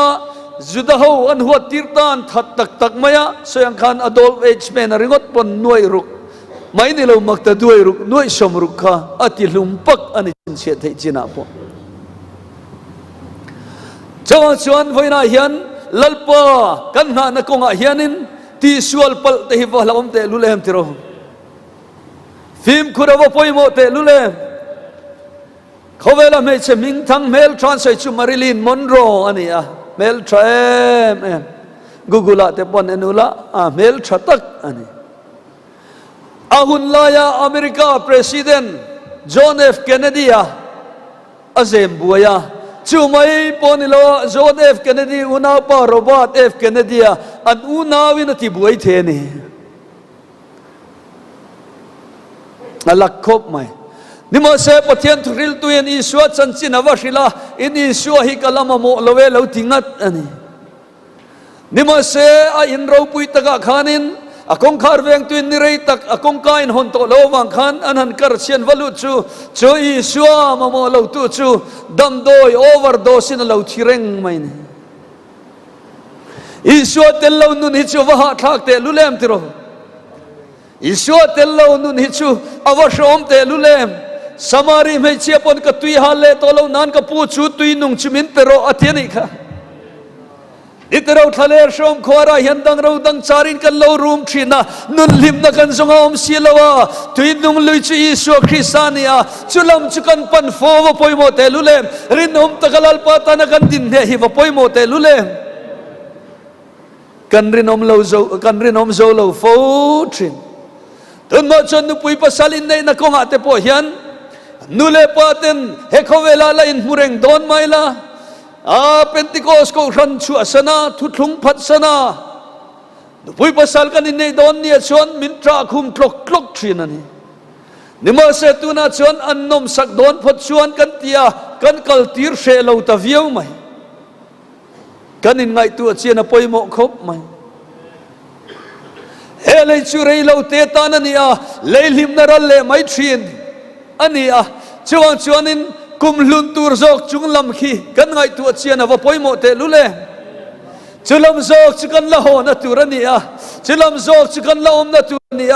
Judah ho an huat tirtan that tak maya soyang khan Adolf H. na ringot pon nuai ruk mai ni lo makta duai ruk nuai som ruk kha ati lumpak ani chin che thei china po chuan voina hian lalpa kan na na konga hianin ti sual pal te hi wa laom te lulem tiro film khurawa poimo te lulem khowela me che ming thang mel translate chu Marilyn Monroe ania mel tram Google te pon enula mel thatak ani ahun laya America President John F. Kennedy azem buaya chumai ponilo John F. Kennedy una pa Robert F. Kennedy an una winati buai theni alakhop mai nimo se pathian thril tuin iswa chanchin awashila in iswa hi kalama mo lowe lo tingat ani nimo se a in ro pui taka khanin akong khar veng tuin ni rei tak akong kain hon to lo wang khan anan kar chen valu chu iswa ma mo lo tu chu dam doi overdose in lo thireng mai ni iswa tel lo nun hi chu wa thak te lulem tiro iswa tel lo nun hi chu awashom te lulem samari mai chepon ka tui hale tolo nan ka pu chu tui nung chumin pero athiani kha itero thale shom khora hiandang ro dang charin kan lo room thina nun lim na kan zonga om silawa tui nung lui chu isu Christiania chulam chukan pan fo wa poimo te lulem rin om takalal pata na kan din he hi wa poimo te lulem kan rin om zo lo fo thin tun mo chon nu pui pasalin nei na ko nga te po hian nule paten hekovela la in mureng don maila Pentecost ko ran chu asana thuthlung phat sana pui pasal kan in nei don ni chon min tra khum klok thin ani nima se tuna chon annom sak don phat chuan kan tia kan kal tir she lo ta viau mai kan in ngai tu chian a poimo khop mai hele chu rei lo te tan ani leilim naral le mai thin ani chuanin kum lun tur zok chung lam khi kan ngai tu chian wa poimo te lule chulam zok chikan la ho na turani chulam zok chikan la om na turani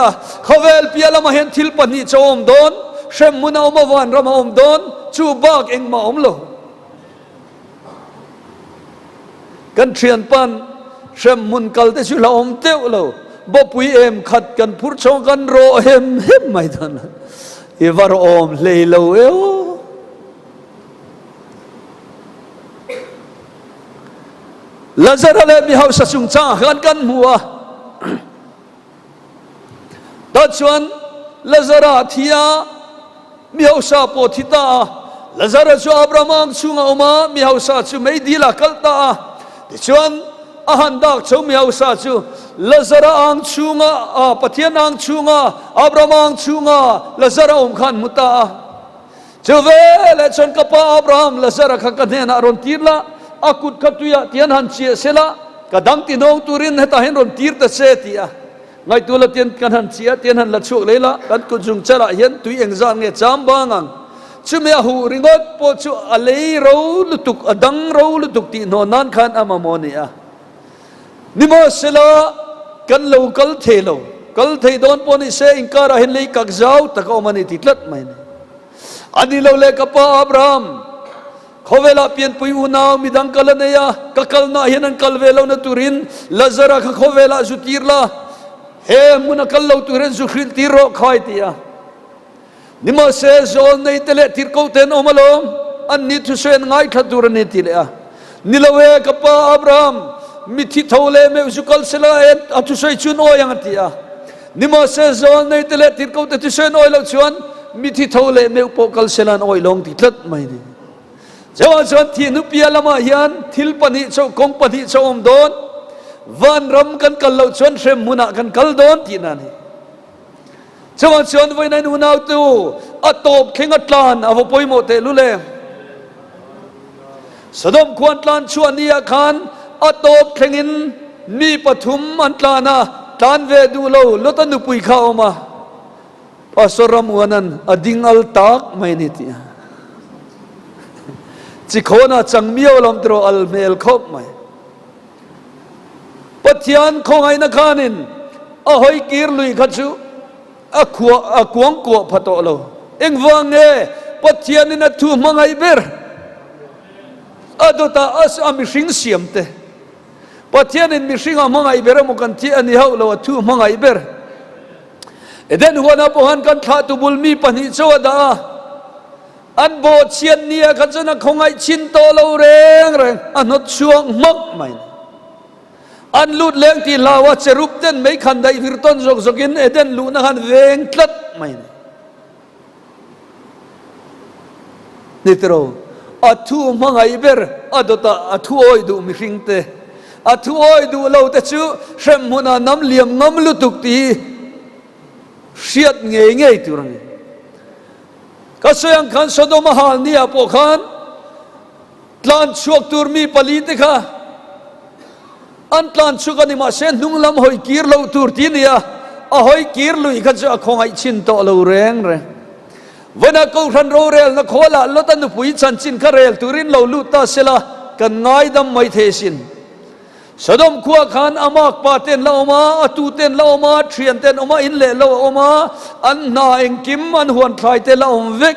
khovel piala ma hen thil pani chom don shem muna om wan ram om don chu bak eng ma om lo kan thian pan shem mun kal te chu la om teu lo bo pui em khat kan phur chong kan ro hem mai than ivar om leilo eo Lazara le mi hau sa chung cha kan mua ta chuan Lazara thia mi hau sa po thita Lazara chu Abraham chunga oma mi hau sa chu mei dila kalta ti chuan ahan dak chu mi hau sa chu Lazara ang chunga pathian ang chunga Abraham ang chunga Lazara khan muta chu ve le kapa Abraham Lazara kha kan na ron tirla akut khatuya tian han chia sela กระดังตีน้องตุรินให้ตาเห็นรอนตีร์ตเสตีอะไงตัวละเตียนกันหันเสียเตียนหันละชุกเลยละกันกุจุงเจละเห็นตุยเองจางเนี่ยจามบางังชุเมียหูริงอดปอชุอะไรเราลุตุกอดังเราลุตุกตีโนนันขันอามามอนี่อะนิมอสละกันเรากัลเทโลกัลเทโดนปอนี่เสอิงการเห็นเลยกักเจ้าตะกอมันนี่ติดลัดไม่เนี่ยอันนี้เราเล็กกับป้าอับรามเขาเวลาเปลี่ยนปุยอุณาวมีดังกัลเนียกัลน่าเห็นนังกัลเวลาเนตุรินลาซาระเขาเวลาจุดทีร์ละเฮมุนกัลเราตุรินจุขิลทีโรคอยตีอะนิมาเซโซนในเตเลทีร์เขาเต็นอมาลมอันนี้ทุเซนง่ายขัดตุรนิติเลยอะนิลาเวกับป้าอับรามมิทิทาวเลเมอุกัลเซลาเอ็นอัตุเซชุนโอยังตีอะนิมาเซโซนในเตเลทีร์เขาเต็นทุเซนโอเลชวนมิทิทาวเลเมอุปกัลเซลานโอลงติดลัดไม่เนี่ยเจ้าชนที่นุพิยาลมาเฮียนทิลปนิโชกงปนิโชอมโดนวันรำกันกัลเราชนเชมมุนักกันกัลโดนที่นั่นเจ้าชนไว้ในนุนาวตูอัตบเข่งอัตลานอวปอยโมเตลุเลสดมควรลานชวนนี้ขันอัตบเข่งินมีปฐุมอัตลานาตานเวดูโลลตันุปุยข้าวมาปัสรมวนันอดิงอัลตากไม่นิติจิโคนาจังมีอลมตรอัลเมลคบไหมปัจจัยของไอ้นักขานินอ่ะหอยกีร์ลุยขัดชูอ่ะขวงกัวพัตโตโลเอ็งวังเอปัจจัยนินทูมังไอเบอร์อ่ะดูตาอัสอามิชิงเสียมเตปัจจัยนินมิชิงอามังไอเบอร์มุกันที่อันนี้เขาเราทูมังไอเบอร์เอ็นหัวหน้าผู้หันกันขาตุบุลมีปัญหาโจดาอันโบเชียนเนี่ยขันจะนักคงไอชินโตเราเร่งอันนดช่วงมักไม่อันลุดเลี้ยงที่ลาวะเจรุปเต้นไม่ขันได้วิรตันจกจกินเอเดนลุนักันเวงคลัดไม่นี่ตรออัทูมังไอเบอร์อัดตาอัทูโอยดูมิริงเตอัทูโอยดูเราแต่ชูเชมมุนาน้ำเลี้ยงน้ำลุตุกตีเสียดเงยตัวนี้ก็เสียงขันสดมหาเนี่ยพวกขันตลานชวกตูร์มีผลิตค่ะอันตลานชุกันนี่มาเส้นนุ่งลำหอยกีร์เราตูร์ที่เนี่ยหอยกีร์ลุยขันจะคงไอชินโตเราแรงวันนั้นกูทันรู้เรื่องนักโขละลตันปุยชันชินคาเรลตูรินเราลุตาเสละกันง่ายดำไม่เทสินสดมขัวขันอามากปาเต้นเรามาตูเต้นเรามาเทียนเต้นออกมาอินเล่เราออกมาอันนาเองกิมอันหวนไทยเต้นเราเวก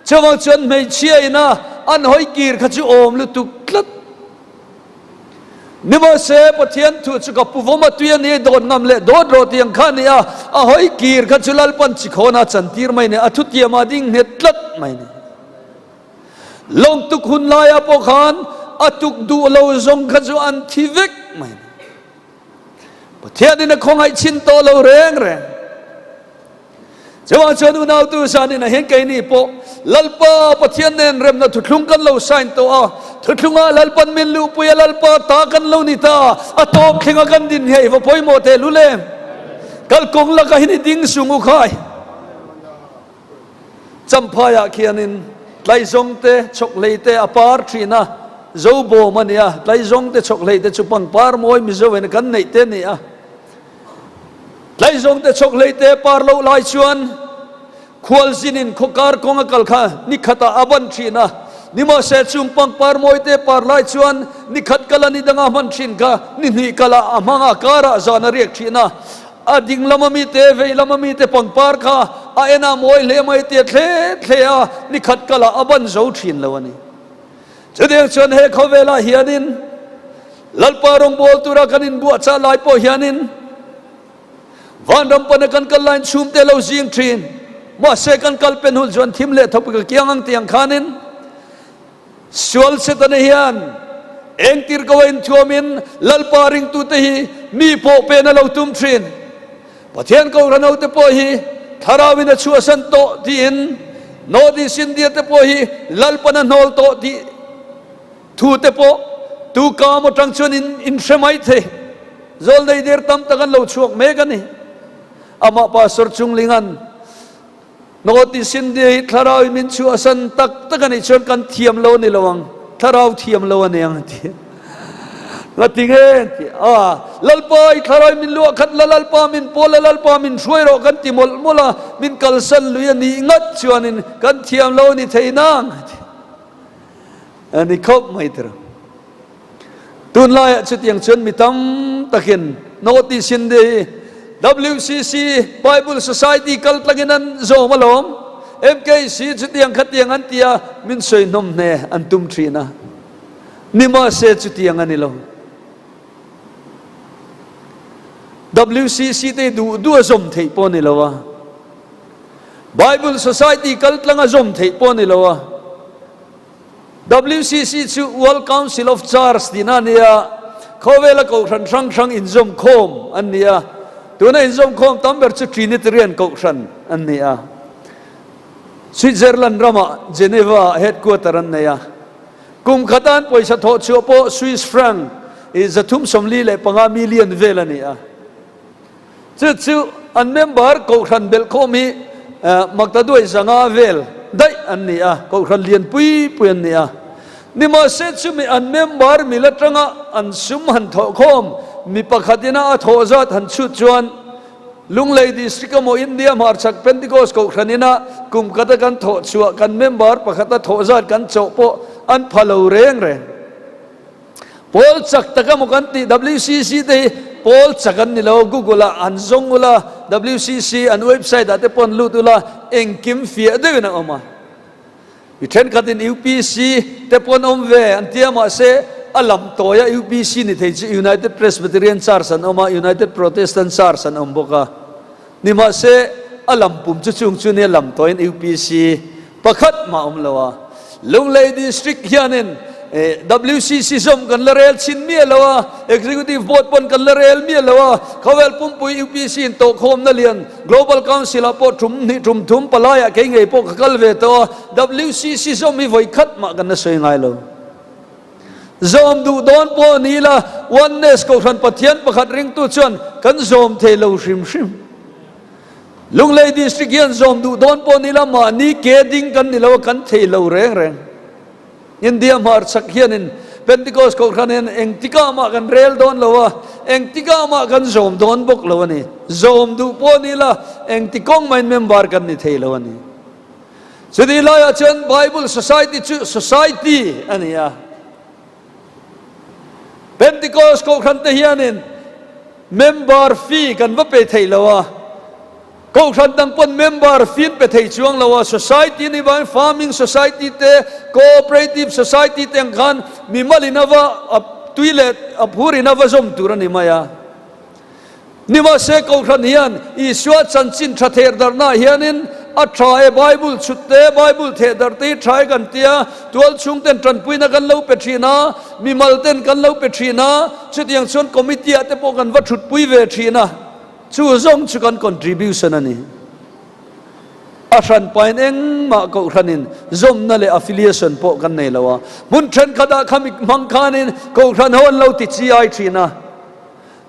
เจ้าชนไม่เชื่อนะอันหอยกีร์ขจิโอมลุตุกลัดนิมเสปเทียนทุจกับปุวมาตุยนี่โดนงำเล่โดนโรตียงขันเนี่ยหอยกีร์ขจิลลปันจิโคนาจันทีร์ไม่เนี่ยทุติยมาดิ้งเน็ตลัดไม่เนี่ยลงตุกหุนลายปกขันอัตุกดูเราจงขจอันทิเวกไม่ประเทศนี้นะคงให้ชินโตเราแรงจะว่าชนุนเอาตัวสานี่นะเห็นไกนี่ปะลัลปาประเทศนี้เริ่มนะทุกลุงกันเราใส่ตัวทุกลุงลัลปันมิลลูปุยลัลปาตากันเรานี่ตาอัตโตเข่งกันดินเฮว่าพอยโมเตลุเลมกัลกงละก็เห็นดิ้งสุงุขายจำพายาเขียนินไลซงเตชกเลยเตอปาร์ทรีนะโจโบมันเนี่ยไล่จงเตชกเลยเตชุปังปาร์มวยมิโจเวนกันในเตเนี่ยไล่จงเตชกเลยเตปาร์โลไล่ชวนควอลซินินขการกงกัลข้านิขัตอาบันชีนะนิมาเสชุมปังปาร์มวยเตปาร์ไล่ชวนนิขัดกลานิดังอามันชินกานิกลาอามังอาการะจานเรียกชีนะอดิ่งลำมีเตเวลำมีเตปังปาร์ข้าเอ็นามวยเลไม่เตเทนิขัดกลาอาบันโจชินแล้ววันนี้จะเดียงชนเฮเขาเวลาเฮียนินลัลปารองบอลตุระกันินบัวชาลายปอเฮียนินวันรำปนกันกัลลันชุมเตลาจิงทรีนมาเสกันกัลเป็นหุ่นจวนทิมเล่ทับกับเกียงอังเตียงขานินสวลเสตันเฮียนเอ็งติร์กวินทัวมินลัลปาริงตุเตฮีมีโปเป็นเราตุมทรีนปะเทียนเขาระนาเตปอฮีทาราวินชัวสันโตทีอินโนดิสินเดียเตปอฮีลัลปนันโนลโตทีทูเตปตูกามตังชวนอินเชมัยเทโจลได้เดือดตั้มตะกันเราชวกเมกันนี่อามาปาสุรจุงลิงันโนติสินเดียทาราวมินชัวสันตักตะกันนี่ชวนกันเทียมโลนี่ระวังทาราวเทียมโลนี่ยังที ngati nge lalpa I tharai min lu khat lalpa min pol lalpa min shoi ro kan ti mol mola min kalsan lu yani ngat chuanin kan thiam lo ni theinang ani khop mai tra tun lai chutiang chun mitam takin notice in de WCC Bible Society kaltlanginan zo malom MKC chutiang khatiang antia min soi nom ne antum trina nima se chutiang anilo WCC te du zom thei pon ni lawa Bible Society kaltlanga zom thei pon ni lawa WCC chu World Council of Church dinania khowela ko thang in zom khom ania tuna in zom khom tamber chu Trinitarian ko than ania Switzerland rama Geneva headquarter ania kum khatan poisa tho chu po Swiss franc is a thum somli le panga million velania chu an member ko than bel khomi makta doi zanga vel dai ania ko than lian pui ania nima se chu mi an member mi latranga an sum han tho khom mi pakhatina a tho zat han chu chuan lunglei district mo India marchak Pentecost ko thanina kum kata kan tho chua kan member pakhata tho zat kan chopo an phalo reng Paul chak taka mo kan ti WCC te Paul chakan ni lo Google an zongula WCC an website ate pon lutula engkim fia de na oma Ithen katin UPC te pon omve antia ma se alam toya UPC ni thei United Presbyterian Church an oma United Protestant Church an omboka ni ma se alam pum chu chung chu ne lam toin UPC pakhat ma omlawa Lunglei district hianin WCC zom kan larel chin mi lawa executive board pon kan larel mi lawa khawel pum pui UPC in to khom na lian global council apo thum palaya ke ngei po khakal ve to WCC zom mi voi khat ma kan na soi ngai lo zom du don po ni la oneness ko than pathian pakhat ring tu chuan kan zom thei lo shim Lunglei district hian zom du don po ni la ma ni ke ding kan ni lo kan thei lo reng India mar sakhianin Pentecost ko khanen engtika ma kan rel don lawa engtika ma kan zom don bok lawani zom du po ni la engtikong main member kan ni thei lawani sidi la ya chen Bible society ania Pentecost ko khan te hianin member fee kan va pe thei lawa ko khan dang pon member fee pe thei chuang lawa society ni ban farming society te cooperative society te khan mi malinawa toilet aphurinava zom turani maya nima se ko khan hian iswa chanchin thather darna hianin a try Bible chutte Bible the darti try kan tia tual chung ten tran puina kan lo petrina mi malten kan lo petrina chutiang chon committee ate po kan va thut pui ve thina chu zong chu kan contribution ani Ashan point eng ma ko thanin zom na le affiliation po kan nei lawa mun than khada khamik mangkhanin ko than hon lo ti chi ai thina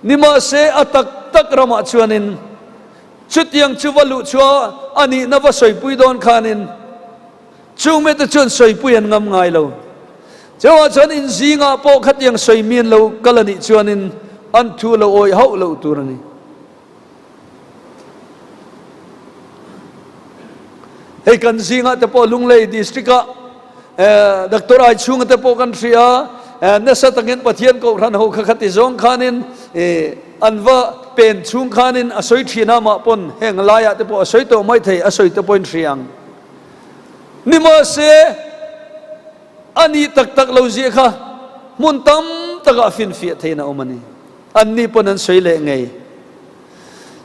nima se atak rama chuanin chutiang chuwalu chua ani nawa soi pui don khanin chume te chun soi pui an ngam ngai lo chawa chan in zinga po khatiang soi min lo kalani chuanin an thu lo oi hau lo turani Hey kan zinga te po Lunglei district Dr. Ai chung te po kan ria nasa tangin pathian ko ran ho khati zong khanin anwa pen chung khanin asoi thina ma pon heng laya te po asoi to mai thei asoi te point riang nima se ani tak lo ji kha mun tam taka fin fi theina omani anni pon an soi le ngei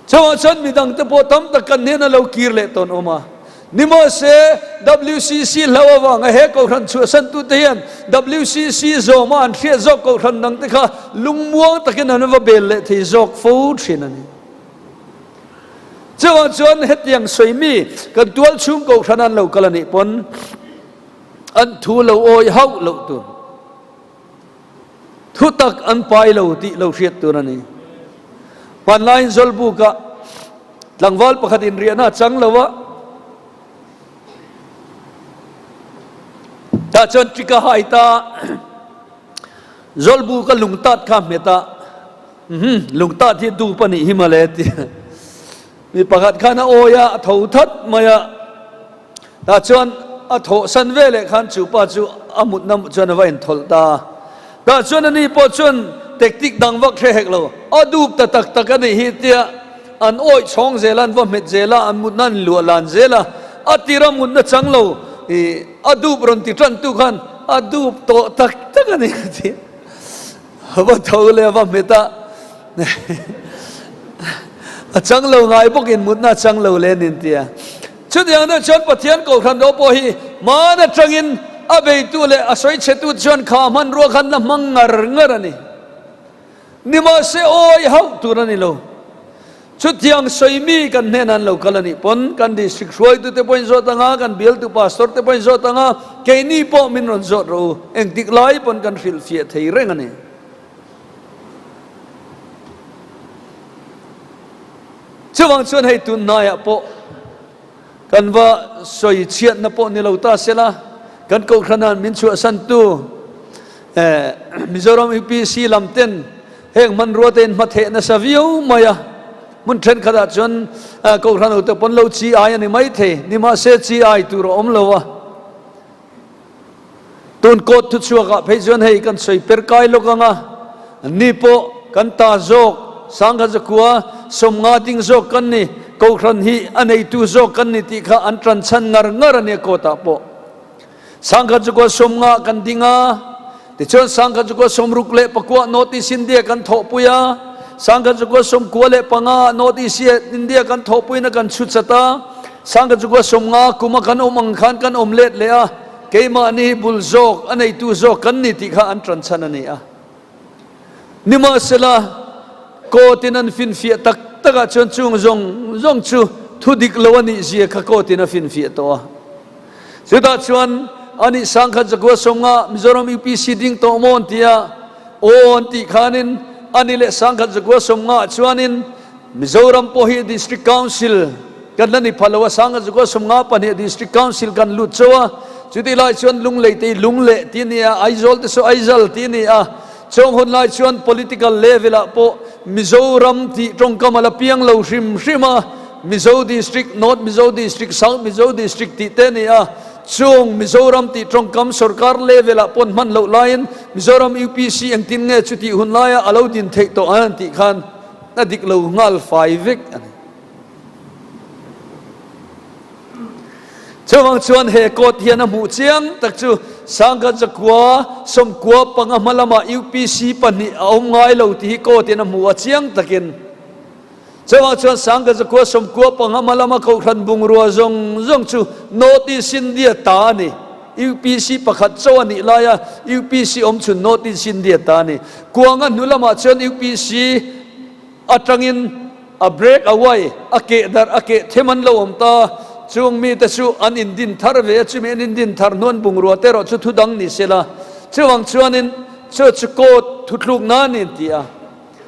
chawa chan midang te po tam tak kan ne na lo kir le ton oma nima se WCC lawa nga he ko ran chu san tu te hian WCC zoma an thia zok ko ran nang te kha lungmuang takin an va bel le thei zok fo thin ani chawa chon hetiang soimi kan tual chung ko ran an lo kalani pon an thu lo oi hau lo tu thu tak an pai lo ti lo riat tu ani pan line zolbu ka langwal pakhat in riana chang lawa ta chon trika haita zolbu ka lungtat kha meta lungtat hi du pani himalayat mi pakhat khana oya tho that maya ta chuan a tho san vele khan chu pa chu amut nam chuan vain thol ta ta chuan ani po chuan tektik dang vak the hek lo adup ta tak tak ani hi tia an oi chong zelan va met zela an mut nan lu lan zela atira mun na changlo adup ron ti tran tu khan adup to tak tak ani ti va thole va meta changlo ngai bokin mut na changlo len in tia chut yang na chon pathian ko khan do po hi ma na changin abei tu le asoi chetu chon kha man ro khan na mangar ngar ani nima se oi hau turani lo chut yang soimi kan nenan lo kalani pon kan district roi tu te point zo tanga kan bil tu pastor te point zo tanga ke ni po min ron zo ro eng tik lai pon kan fil fie thei reng ani chuwang chuan hei tun na ya po kan va soi chiat na po ni lo ta sela kan ko khanan min chu san tu Mizoram UPC lamten heng man ruaten mathe na savio maya mun then khada chon ko khan ut pon lo chi ai ani mai the ni ma se chi ai tu ro om lo wa tun ko tu chuaka phei jon hei kan soi per kai lo kanga ni po kan ta jok sangha jakua somnga ting jok kan ni ko khan hi anei tu jok kan ni ti kha an tran chan ngar ngar ne ko ta po sangha jakua somnga kan dinga ti chon sangha jakua somruk le pakwa notice india kan tho puya sangha jakua som kuale panga notice india kan tho puina kan chu chata sangha jakua somnga kuma kan omang khan kan omlet le a keima ni bul jok anei tu jok kan ni ti kha an tran chan ani a nima sela ko tinan fin fia tak taka chon chung zong chu thudik lawani zia kha ko tina fin fia to sida chuan ani sangha jakua somnga Mizoram UPC ding to mon tia on ti khanin ani le sangha jakua somnga chuanin Mizoram pohi district council kan lani phalawa sangha jakua somnga pani district council kan lut chowa chudi lai chuan lungle te lungle ti ni a aizol te so aizal ti ni a chong hon lai chuan political level a po Mizoram ti tong kamala piang lo hrim hrima Mizo district north Mizo district south Mizo district ti te ni a chung Mizoram ti trong kam sarkar level a pon man lo lain Mizoram UPC ang tin nge chuti hun laia alo din thei to an ti khan na dik lo ngal 5 vek ani chawang chuan he kot hian a mu chiang tak chu sangha jakua som kwa panga malama UPC pani aum ngai lo ti ko tin a mu chiang takin chawang chuan sangha jakua som kwa panga malama ko khan bung ruwa zong chu notice india ta ni UPC pakhat chawani laya UPC om chu notice india ta ni kuanga nulama chuan UPC atangin a break away ake dar ake theman lo om ta chung mi ta chu an indin thar ve chu men indin thar non bung ruwa te ro chu thudang ni sela chuwang chuanin chu court thutluk na ni tia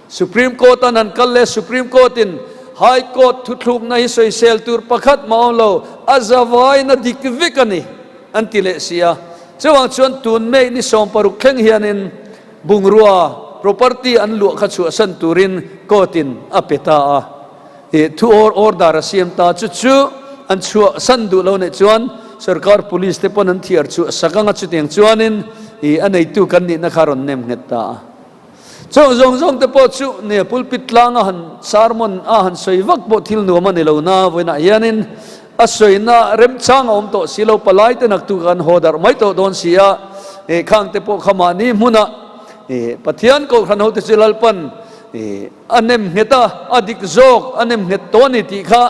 Supreme Court anan kalle Supreme Court in High Court thutluk na hi soi sel tur pakhat maolo azawai na dikvikani antile sia chuwang chuan tun me ni som paruk thleng hianin bungrua property an lu kha chu san turin kotin apeta a thu order siam ta chu an chu san du lo ne chuan sarkar police te pon an thiar chu sakanga chu teng chuanin anei tu kan ni na kharon nem ngeta zong te po chu ne pulpit langa han sermon a han soivak bo thil nu man lo na voina yanin asoina rem chang om to silo palai te nak tu kan hodar mai to don sia khang te po khamani muna pathian ko khan ho te chilal pan anem ngeta adik zok anem nget toni ti kha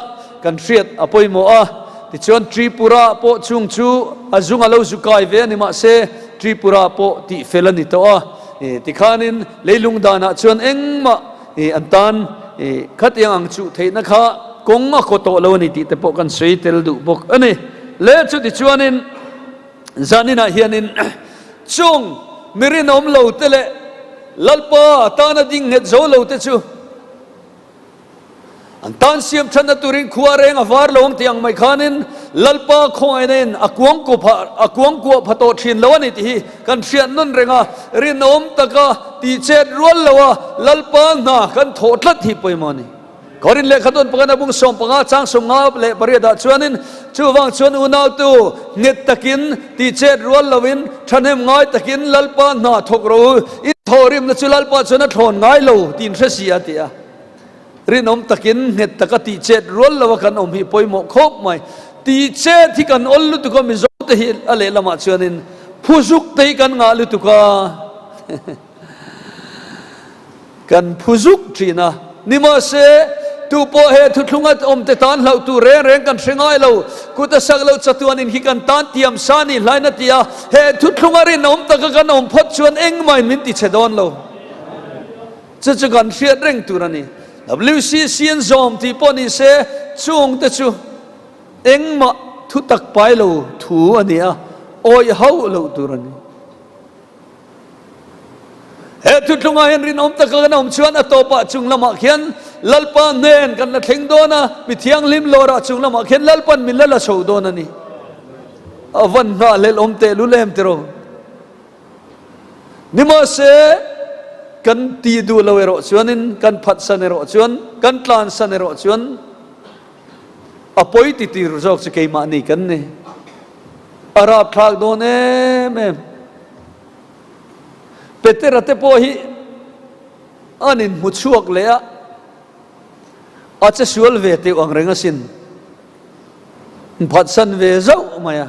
kan riat apoi mo a ti chon Tripura po chung chu azunga lo zukai ve ni ma se Tripura po ti felani to a ti khanin leilung dana chuan engma antan khat yang ang chu theina kha konga ko to lo ni ti te po kan sei tel du bok ani le chu ti chuanin zanina hianin chung mirinom lo tele lalpa tana ding het zo lo te chu อันตันเสียมชันตุริงขวาเรงอวาร์ลงที่ยังไม่ขานินลัลปาคอยนินอากวงกูพะโตชินลวันที่กันเสียนนั่นเรงรินอมตะกะตีเจดรัวลวะลัลปาหน้ากันโถดลัดที่ไปมานี่กอรินเล็กขดนปกันบุงสมปงาจังสงาเละปริยดาชวนินชูวังชวนอุณาตูเงตะกินตีเจดรัวลวินฉันเห็นง่ายตะกินลัลปาหน้าทกรู้อิทอริมนัชลัลปาชวนทอนง่ายลูตีนเสียเตียรินอมตะกินเงตะกตีเจดรัวลวกันอมฮิปอยหมกคบไหมตีเจดที่กันอลลุตุกมิโซตฮิลอะไรละมาชวนินผู้สุกตีกันงาลุตุกากันผู้สุกทีนะนิมาเสตูโปเฮทุทุงัดอมเตตันเราตูเร่งกันเสงายเรากุตสักเราจัตุวานินฮิกันตันเตียมสานีไลนัตียาเฮทุทุงารินอมตะกันอมพดชวนเองไม่มินติเชดอนเราจะกันเสียเร่งตูรันนี่WCC ซอมที่ปนิเสช่วงแต่ชูเองมาทุตักไปเราถูอันนี้โอ้ยเฮาเราตูรันนี่เฮทุทุงารินอมตะกันอมชวนอตปะจุงละมาเขียนลัลปันเนนกันละเทงโดนะมิเทียงลิมโลระจุงละมาเขียนลัลปันมิลละโชว์โดนะนี่วันน่าเลลอมเตลุเลมเตโรนิมาเสกันตีดูละเวโรชวนินกันพัดสันเนโรชวนกันตลานสันเนโรชวนอภัยติติรุจอกสเกยมานี่กันเนี่ยอาราบทากโดนเมเปเตระเตโพฮิอันนินมุชวกเลยอะอาจจะชวนเวทีอังเริงสินพัดสันเวเจ้ามาอะ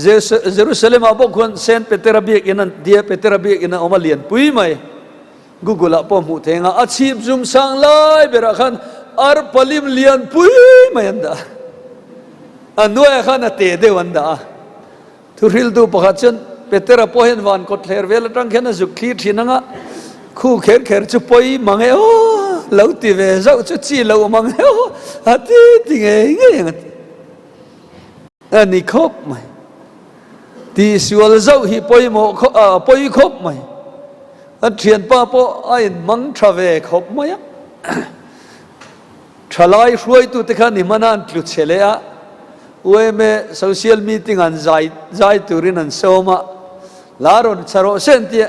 เยรูซาเล็มอาบอกคนเซนเปเตระเบียกินันเดียเปเตระเบียกินันออกมาเลียนปุยไหมกูกุละปอมหูเทงอาชีพจุมสังไลเบรักันอาร์ปลิมเลียนปุยไหมอันดาอันนู้นขันเตะเดวันดาทุริลดูปะขัดฉันเปเตระพอเห็นวันกดเลร์เวลตั้งแค่นั้นจุกขีดที่นั่งะคู่เข็นจุปอยมังเอโอเราตีเวเจ้าจุดจีเรามังเอโออาทิตย์ที่ไงอย่างนั้นอันนี้ครบไหมที่สิวลเจ้าฮิปอยโมปอยครบไหมอันเทียนป้าป้อไอ้มังทราเวครบไหมทลายช่วยตุติขันนิมันอันลุเชลียเว้ยเมื่อโซเชียลมีติ้งอันใจตุรินันโซมาลารอนชาโรเซนเตีย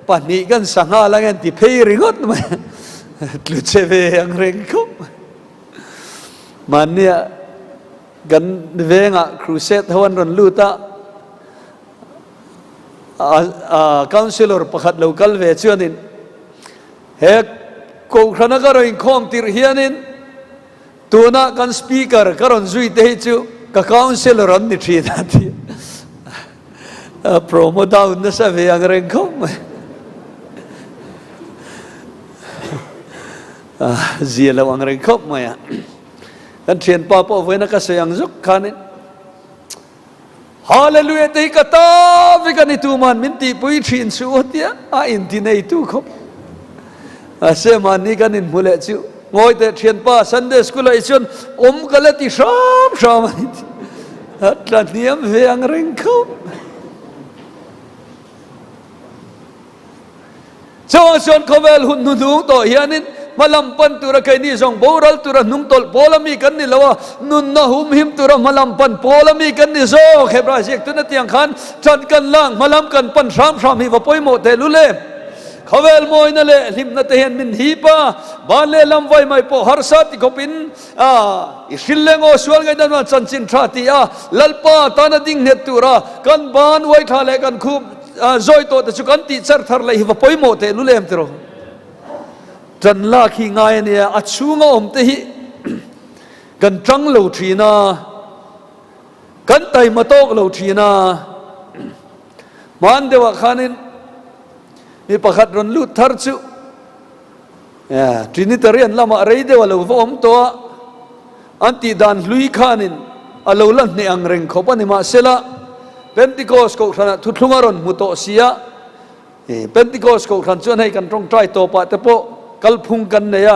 ปันนี้กันสังหารกันที่เพย์ริงอดไหมลุเชเวยังเร่งคบมันเนี่ยกันเวงะครูเซตฮวันรอนลูตาcouncilor ประคัด local เวชนินเฮกกูขณะก็รอินคอมติรเฮียนินตัวนักกัน speaker ก็รอนจุยเตจูกับ councilor อันนี้ทีนั่นที่โปรโมทดาวน์นั่นสิเวยังเร่งคบเจียเราอังเร่งคบมากันเทียนป้าป้าเวนักเสียงจุกขานินฮาเลลูยาที่กตาวิกันอิตูมันมินตีปุยทรินสุดยาอินที่ในตูคบเสมันนี่กันอินมุเลจูงอยแต่เทียนป้าซันเดย์สกุลไอชนกันเลยที่ชอบมันฮัตลานียมเวียงเร่งคบชาวชนเขาเวลหุ่นนุ่งต่อเฮียนินมาลำปันตุระใครนี่ส่งโบราณตุระนุ่งตอลโพลมีกันนี่แล้วว่านุ่นนะหุมหิมตุระมาลำปันโพลมีกันนี่โซ่เขบราเชกตุนเตียงขันจัดกันล่างมาลำกันปันสามฮิวปอยโมเตลุเล่เขาเวลมอยนั่นแหละลิมนัตเห็นมินฮีป้าบ้านเล่ลำไว้ไม่พอฮาร์สัตก็เป็นอิสิลเลงโอสวลไงนั่นว่าจันจินทราติลัลป้าตานาดิ่งเนตุระกันบ้านไว้ทะเลกันคูบจอยโตแต่ชุกันติดเซอร์ทาร์เลยฮิวปอยโมเตลุเล่มตรอจันลาขี้ง่ายเนี่ยอัดชูงอมเตหิกันจังเหลาทีนากันไตมาโตกเหลาทีนามันเดวะขานินมีประคัดรอนลุทาร์จูทีนี้ตะเรียนละมาอะไรเดวะเหลาฟอมตัวอันติดานลุยขานินอลาวลันในอังเริงเขาปนิมาเซละเป็นติโกสโกขณะทุลุงารอนมุโตเสียเป็นติโกสโกขันชวนให้กันตรงใจโตปะเตโปกัลพุงกันเนี่ย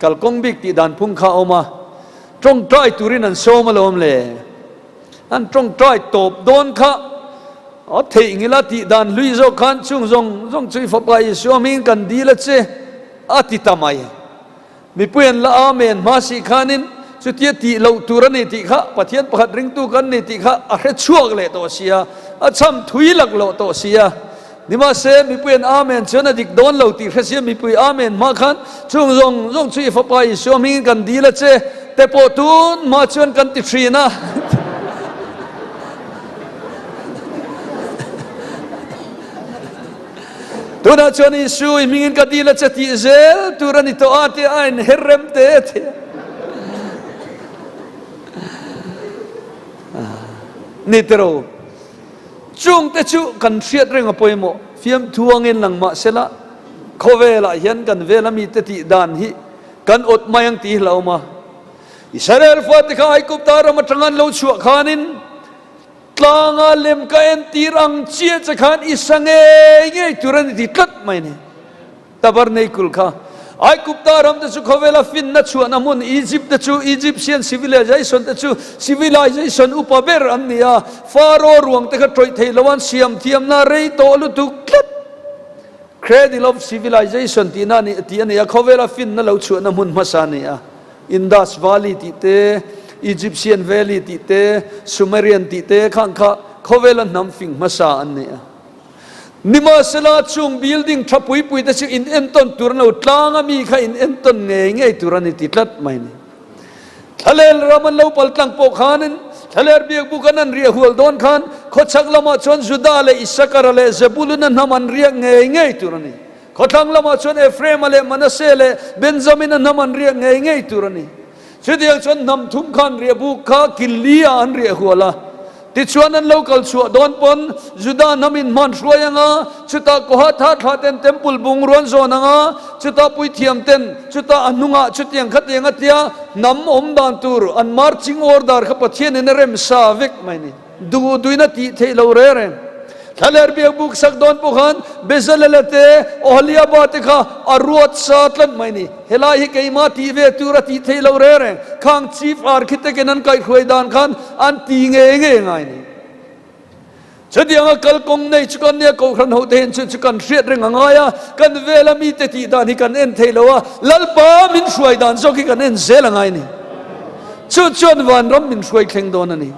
กัลกงบิกที่ด่านพุงข้าออกมาตรงใจตุรินันโซมาลอมเลยอันตรงใจตบโดนข้าเที่ยงละที่ด่านลุยโซขันชุ่งช่วยฝับไปชัวมิงกันดีละเจอติตามาย มีเปลี่ยนละอาเมนมาสิขานินสุดที่ติเราตุรนิติขะปะเทียนประหัดริงตุกันนิติขะอะไรชั่วเลยตัวเสียอาช้ำถุยหลักโลตัวเสียนี่มาเสมีเปลี่ยนอาเมนเชื่อนะดิกโดนเราติเสียมีเปลี่ยนอาเมนมาขันช่วงรงช่วยฟ้าไปช่วงมีกันดีละเจแต่พอตูนมาชวนกันติดทรีนะตัวนั้นชวนอิสุยมีกันดีละเจติเซลตัวนั้นตัวอาทิอันเฮรมเตะนี่เตโรจุงแต่จุกันเสียดเรื่องอะไรโมฟิมทวงเงินหลังมาเสละเขาเวลาเห็นกันเวลามีแต่ติดานฮิกันอดมายังตีเรามาอิสราเอลฟาติกาไอกุบตารามาทางานเราชั่วขานินตลางาเลมกาเอ็นตีรังเชียจะขานอิสังเงยตุรันติดกัดไม่เนี่ยตาบาร์เนกุลข้าไอกุบตารามแต่ชูเขาเวลาฟินนัดชัวนามุนอียิปต์แต่ชูอียิปเซียนซิวิลิเซชันแต่ชูซิวิลิเซชันอุปเบรอันนี้ฟาโรห์รวงแต่ก็ตรอยเทลวันเสียมเทียมนาเรย์โตลุตุกัดเครดิตอฟซิวิลิเซชันที่นั่นนี่ที่นี่เขาเวลาฟินนั่นเราชัวนามุนมาสานี่อินดัสวาลีติเตอียิปเซียนแวลีติเตซูเมเรียนติเตข้างเขาเวลานำฟิงมาสาอันนี้นิมาสลาชุงบิลดิ้งทับปุยปุยแต่ชื่ออินเอ็นตันตุรนอุตลางมีค่ะอินเอ็นตันเงยตุรนิติดลัดไม่เนี่ยทะเลรามันเล่าปัลตังโปกานินทะเลเบียกบุกันันเรียหัวดอนขันขดชักละมาชนจุดาเลอิสการเลเซบุลนันนามันเรียเงยตุรนิขดทังละมาชนเอฟเรมเลมันเซเลเบนจามินนันนามันเรียเงยตุรนิชุดยังชนนำทุ่มขันเรียบุกากิลลีอันเรียหัวละติดชวนนั้นเราเกลชัวดอนปนจุดานามินมันช่วยยังชุดตาโคฮัทฮัทฮัทเต็นเต็มปุลบุงรวนโซนังชุดตาปุยเทียมเต็นชุดตาอนุงะชุดยังขัดยังขัดยานำอมดานตูร์อันมาร์ชิงออร์ดาร์ขับเทียนในเรมซาวิกไม่นี่ดูนาทีเทเลเรเรนทะเลเบียบุกสักดอนปุขันเบซเลเลเตอฮลียาบาติกาอารวดซาตลันไม่นี่เฮลาฮิกไอมาทีเวตูระทีเทเลเรเรนข้างชีฟอาร์คิเตกันนั้นไกขวยดานขันอันตีเงยไงนี่ชุดยังกัลกงในชุกันเนี่ยกูขันหัวเทนชุกันเสียดเรื่องง่ายกันเวลามีแต่ที่ดานี่กันเอ็นเทลวะลัลปามินช่วยดานโซกิกันเอ็นเซลังไงนี่ชวนวันรำมินช่วยเข่งโดนนี่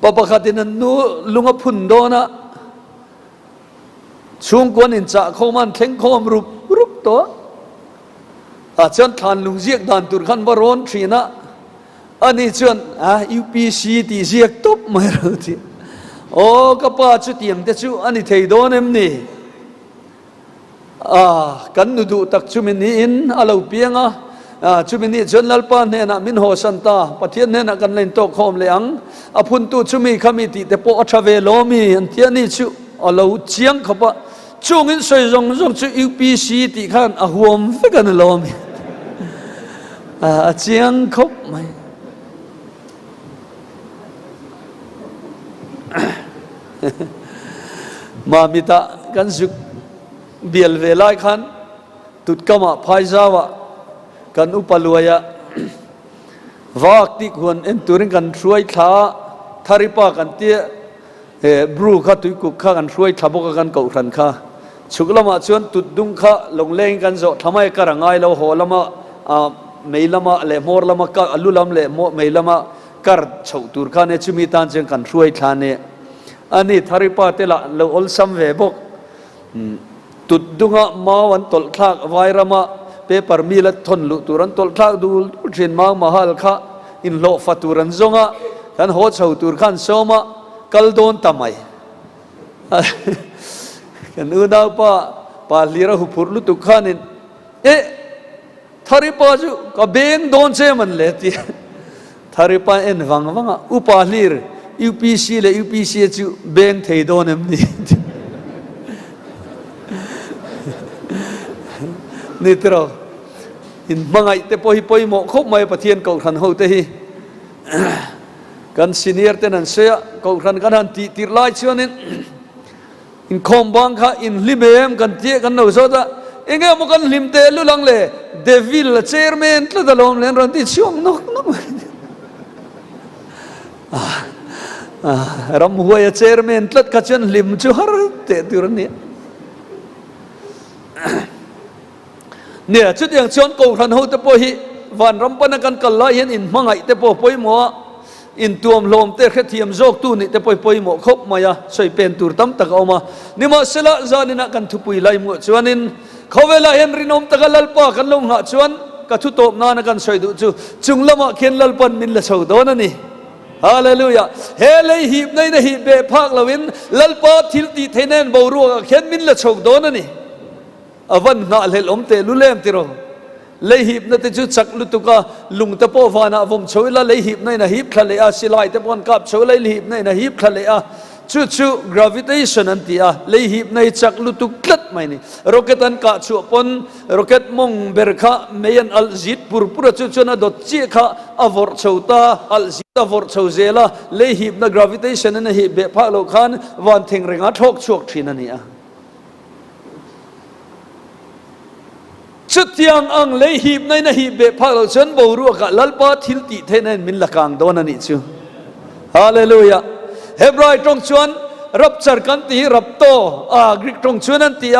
ปะปะขัดนันนูลุงอพุนโดนะช่วงกวนอินจ่าเขามันเข่งเขามันรุบตัวอาจารย์ทานลุงเรียกดานตุรขันบารอนทรีนะอันนี้ชวนUPC ตีเรียกตุ๊บไม่รู้ที่โอ้ก็ป้าชุดเตียงแต่ชุอันนี้เทโดนเอ็มนี่กันดูตักชุมินีอินอาลูเปียงชุมินีชนลัลปานเนี่ยนะมินโฮสันตาปะเทียนเนี่ยนะกันเล่นโต๊ะคอมเลียงอพุนตุชุมีขมิติแต่พออัชเวโลมีอันเทียนี่ชุอาลูเชียงเขาปะช่วงนี้ใส่รงชุ UPC ตีขันหัวมฟิกันโลมีเชียงคบไหมมามิตากันสุกเบียลเวลาขันตุดกมาพายจาวะกันอุปลวยะวากติกวนเอ็นตุริกันช่วยท้าทาริปากันเตี้ยบรูข้าตุยกุกข้ากันช่วยทับกกันเก่าขันข้าชุกละมาชวนตุดดุงข้าลงเล่งกันโจทำไมกระง่ายเราหัวละมาไม่ละมาเลมอร์ละมาก็อลุลำเลมไม่ละมากัดชาวตุรข้าเนี่ยชุมีตานเจงกันช่วยท้าเนี่ยอันนี้ทาริปาเตละเราอัลซัมเวบกตุดดุงะมาวันตลคลากไวรามาเปปาร์มีละทนลุตุรันตลคลากดูเชินมามาฮัลข้าอินโลฟัตุรันซงะกันหัวชาวตุรขันโซมากัลโดนทำไมกันอุดาปาลีระหุปุรลุตุขานินทาริปาจูก็เบงโดนเซมันเลติทาริปาเอ็นวังอุปาลีร์UPC เลย UPC จูเบงเทโดนนี่นี่ตรออินมังไงแต่พอฮิโมคบไม่ปะเทียนเก่าขันเขาเตhiกันซีเนียร์เตนันเสียเก่าขันกันหันตีไล่เชื่อนี่อินคอมบังค่ะอินลิเบมกันเจกันเอาโซดาเองเอามากันลิมเตลุลังเลยเดวิลเชอร์แมนตลอดเลยรันที่ช่วงนกรำหัวเชอร์แมนตลอดกัจจันลิมจูฮาร์เตตุรนี่ เนี่ยชุดอย่างชวนกูทันหูเตปอฮีวันรำปนักันกันละเห็นอินมังไงเตปอปอยมัวอินตัวมลมเตะแค่เทียมโจกตู้นี่เตปอปอยมัวคบมายาใส่เป็นตูร์ตั้มตะกเอามานี่มาเสละจานินักันทุปุยไลมัวชวนินเขาเวลาเห็นรินอมตะกันลลปากันลงหาชวนก็ทุตบนานักันใส่ดูจูจุงละมาเขียนลลปันมินละชาวโดนนี่ฮาเลลูยาเฮเลยหีบในนะหีบเบภาคละวินลลปาทิลตีเทเนนบารัวเขียนมินละชาวโดนนี่อวันงาเลลอมเตลุเลมติโรเลยหีบนั่นจะจุดสักลุตุกาลุงตะโปวานาผมช่วยละเลยหีบในนะหีบทะเลอาสิลายตะปอนกับช่วยเลยหีบในนะหีบทะเลอาชุด gravitation อันที่เลยหีบในจักลุตุกลัดไม่นี่โรเกตันกะชัวปนโรเกตมงเบรคาเมียนอัลจิตปุรปุระชุดนะดดจีค่ะอวอร์ชาวตาอัลจิตอวอร์ชาวเซลาเลยหีบนะ gravitation นั่นหีบเบพาโลคานวันเทงเริงอัดทอกชวกทีนั่นนี่ชุดยังอังเลยหีบในนะหีบเบพาเราฉันบรัวกะลัลปาทิลติเทนันมินละกังโดนันนี่ชูฮาเลลูยาเฮบรายตรงชวนรับจัดกันตีรับโตกรีกตรงชวนอันตี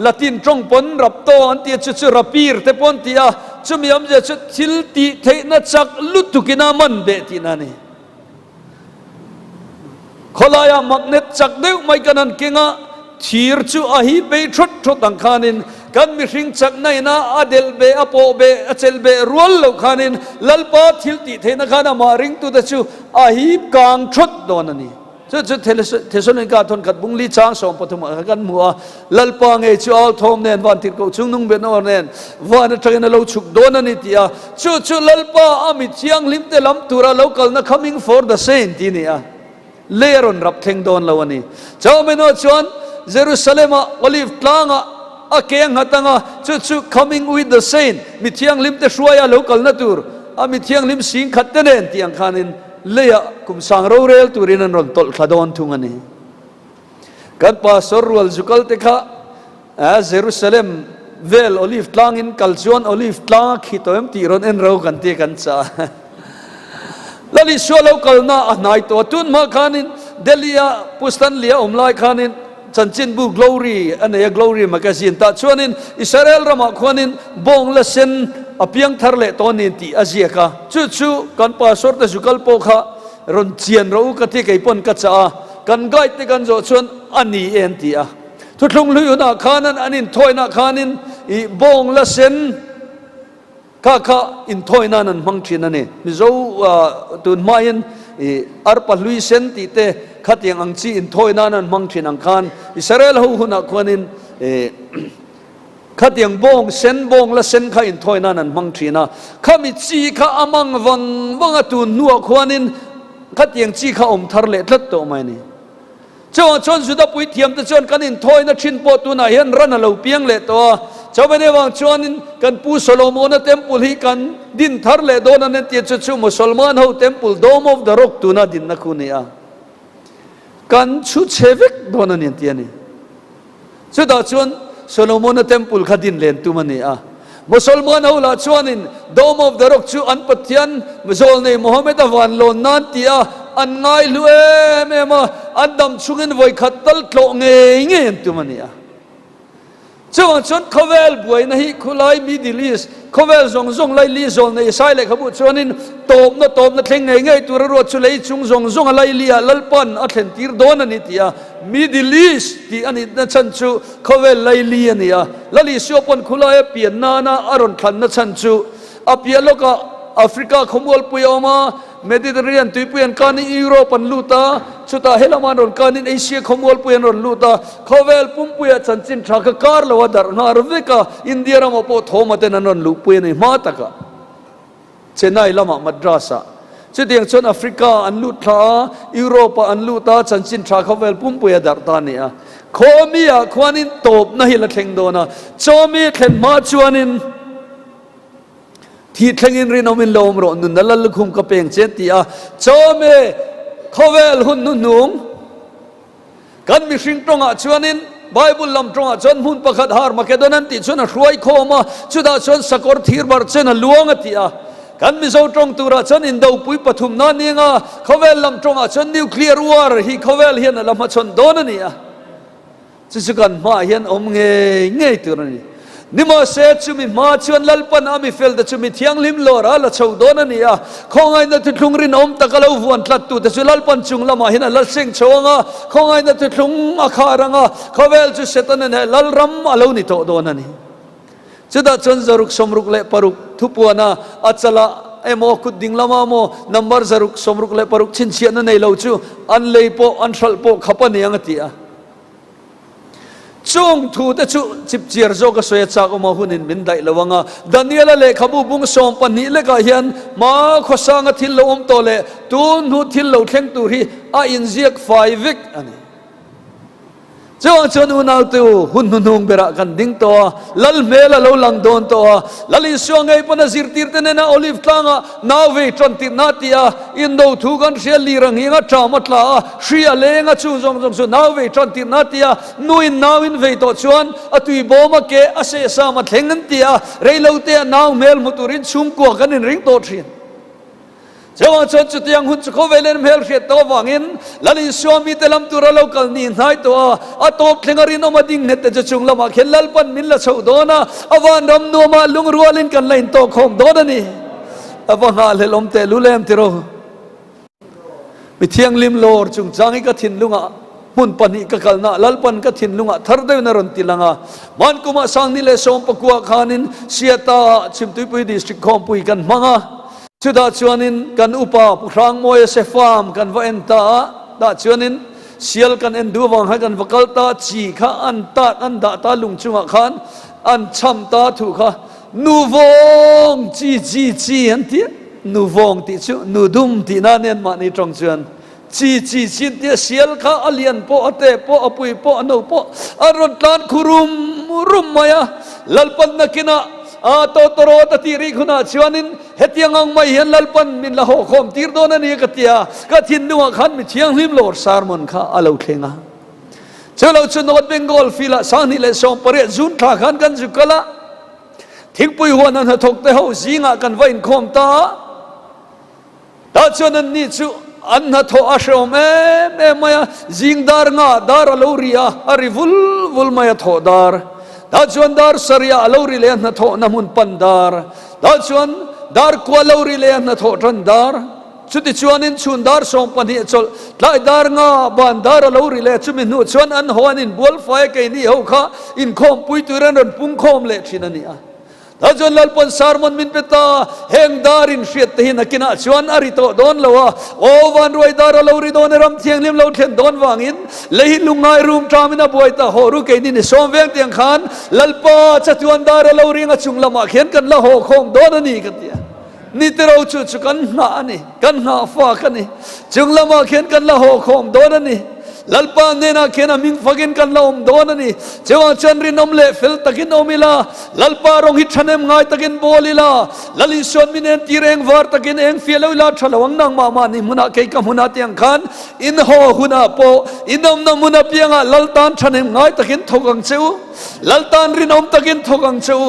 ละตินตรงปนรับโตอันตีชุดรับปีร์เตปนตีชุมีอมจะชุดทิลติเทนัดจักลุตุกินามันเบตินานี่ขลายามักเน็ตจักเดียวไม่กันนั่นเก่งชีร์จูอาฮีไปชุดตังคานินกันมีสิ่งจักในนะอเดลเบอโปเบอเซลเบรัวลคานินลัลปาทิลติเทนคานามาริงตุเดชูอาฮีบกางชุดโดนนี่ชุดเทสโลนิกาทนกัดบุงลีช้างสองปฐมกันมัวลัลปาเงจูอัลทอมเนนวันติดกูชุงนุ่งเบนอร์เนนวันตระกันเราชุกโดนนี่ที่ชุดลัลปาอามิเชียงลิมเตลัมตุระเราคัลนะ coming for the saint ที่นี่เลรอนรับเทงโดนเราวันนี้เจ้าเมโนชวนเยรูซาเล็มโอลิฟตลางอาเกียงหัตังชุด coming with the saint มิเทียงลิมเตช่วยเราคัลนะตูร์มิเทียงลิมสิงขัดเตเนนที่อังคานินเลียคุมสังเราเรลตูรินันรอนตลขดอนทุงอันนี้กันปาสรัวลจุกัลเตคะเยรูซาเล็มเวลโอลิฟตลางอินคัลชวนโอลิฟตลางขีดตัวเอ็มตีรอนเอ็นเรากันเตกันซาแล้วลิชัวเราคัลน่านายตัวตุนมาคานินเดลียพุสตันเลียลายคานินจันจินบู glory อันนี้ glory มากระสินตาชวนินอิสราเอลรามาขวานินบงละเซนอภิยังทาร์เลตอนินตีอาเซียกาชูกันปาสอร์ตสุกัลโปคะรอนเจียนเรากติกไอปนกัจจากันไกติกันโจชวนอันนี้เอ็นตีทุกลงลุยนาคานันอันนินถอยนาคานินบงละเซนข้าอินถอยนันมังชินันนี่มิโซตุนมายินอาร์ปลุยเซนติเตขัดยังอังซีอินถอยนันมังชินังคานอิสราเอลหูนักขวานินขัดยังบงเซนบงละเซนข้าอินถอยนันมังชินาข้ามิจีข้าอามังวังตุนนัวขวานินขัดยังจีข้าอมทาร์เลตัดโตไม่นี่เจ้าชนสุดาปุยเทียมแต่ชนกันอินถอยนัชินปตุนาเห็นรันเราเปียงเลตัวเจ้าไม่ได้วางชวนกันปูโซโลมอนเต็มปุลฮีกันดินทาร์เลโดนันเตียชูมุสลิมเขาเต็มปุลโดมอฟเดอะร็อกตุนาดินนักคุนีกันชุดเชวิกโดนันเตียนี่สุดาชวนโซโลมอนเต็มปุลขัดินเลนตุมันนี่มุสลิมเขาละชวนโดมอฟเดอะร็อกชูอันปัตยันมุสลิมในมุฮัมมัดวันโลนันตีอันง่ายลุเอเมมาอันดำชุงินไว้ขัดตัลโลเงยตุมันนี่เจ้าชนเขาเวลบวยนะฮิคุไลมิดิลิสเขาเวลซงไลลิซอนในสายเลยขบุชวนินตบนะเทงไงตัวรัวชุเลยซงไลลิอาลลปันอัตเลนตีร์โดนนี่ที่มิดิลิสที่อันนี้นั่นฉันชูเขาเวลไลลิอันนี้ลลิชัวปนคุไลเปียนนาอารอนขันนั่นฉันชูอเปียโลกาแอฟริกาขมวลปุยออกมาเมดิเตอร์เรเนียนตุยปุยนการนิยุโรปันลูตาชุดาเฮลามานรการนิเอเชียขมวลปุยนรลูตาเขาเวลปุ่มปุยจันจินทรักการลวดาร์นาร์เวกาอินเดียรามาโพทโฮมาเตนันลูปุยนมาตากะเชนัยลามามัดราสะชุดยังชนแอฟริกาอันลูตายุโรปอันลูตาจันจินทรักเขาเวลปุ่มปุยดาร์ตานีโคมีอาควานินตบนะฮิละเทงโดนะโจมีเทนมาชวนินที่ทั้งอินรินอมินลมรอนุนนั่นละลุคุมกระเปงเจติอาโจเมเขาเวลหุ่นนุ่งกันมีสิ่งตรงชวนินไบเบิลลำตรงชนหุ่นประคัดหาร์มาเกดนันติชนรวยโคมาชุดาชนสกอร์ทีร์บาร์ชนลวงติอากันมีโซตรงตัวชนอินดาวปุยปฐุมนานีงาเขาเวลลำตรงชนนิวเคลียร์วาร์ฮีเขาเวลเฮียนลำชนโดนนี่อา chu kan ma hian om nge tur ani nima se chumi ma chuan lalpan ami fel da chumi thiang lim lora la chho don ani a khongai na tu thlung rin om takalo vuan tlat tu te chu lalpan chung lama hin lal sing chonga khongai na tu thlung akharanga khovel chu setan ne lal ram alo ni to don ani chuda chon zaruk somruk le paruk thupuana achala emo kuding lama mo number zaruk somruk le paruk chin chian na nei lo chu an leipo an thal po khapani angatia chung thu te chu chip chiar zo ka soya cha ko ma hunin min dai lawanga daniela le khabu bung som pani le ka hian ma khosanga thil lo om to le tun hu thil lo thleng tu hi a in ziak 5 week ani chong chon unau tu hun hunung bera kan ding to lal mela lo lang don to lali suangai pana zirtir te na olive tlanga nawe tron ti natia indo thu gan shel li rang hinga tramatla shria lenga chu jong jong su nawe tron ti natia nuin nawin ve to chuan atui boma ke ase sa ma thengan tia reilo te naw mel muturin chum ko kan in ring to thin Jawa chon chu tiang hun chu khowelen mel hriat to wangin lali swami telam tura local ni nai to a top thengarin omading net te chung lama khelal pan min la chho dona awan ram no ma lung rualin kan lain to khom dona ni awanga lelom te lulem tiro mi thiang lim lor chung changi ka thin lunga mun pani ka kalna lalpan ka thin lunga thardew na ron tilanga man kuma sang ni le som pakua khanin siata chimtui district khom pui kan manga chuda chuanin kan upa puhrang moye se farm kan va enta da chuanin sial kan endu wang ha kan vakalta chi kha an da ta lungchunga khan an cham ta thu kha nu vong chi an ti nu vong ti chu nu dum ti na nen ma ni trong chuan chi ti sial kha alian po ate po apui po no po aron tlan khurum rum maya lalpan na kina a to toro ta tiri khuna chuanin hetiangang mai hian lalpan min la ho khom tir don ani katia ka thin nuwa khan mi thiang hlim lor sarmon kha alo thlenga chelo chu not bengal fila sani le som pare jun tha khan kan jukala thingpui huan an thok te ho zinga kan vain khom ta chuanan ni chu an na tho ashom me maya zingdar nga dar aloria arivul vul maya tho dar da chuan dar saria alori le na tho namun pandar da chuan dar kwa lori le na tho tran dar chuti chuanin chun dar som pani chol lai dar nga ban dar alori le chumi nu chuan an hoanin bol fai ke ni ho kha in khom pui turan ron pung khom le thinani a da chuan lalpan sarmon min peta heng darin hriat te hin akina chuan ari to don lowa o van roi dar alori don ram thiang lim lo thlen don wangin lehi lungai room tramina boita horu ke ni som veng tiang khan lalpa chatuan dar alori nga chunglama khen kan la ho khom don ani katia ni tero chu kan na ani kan na fa kan ni chunglama khen kan la ho khom don ani lalpa nena kena ming fagin kan la om don ani chewa chanri nom le fel takin omila lalpa rong hi thanem ngai takin bolila lali son minen tireng war takin eng fialoila thalawang nang ma ni muna ke ka muna tiang khan in ho huna po inom na muna pianga laltan thanem ngai takin thogang cheu laltan rinom takin thogang cheu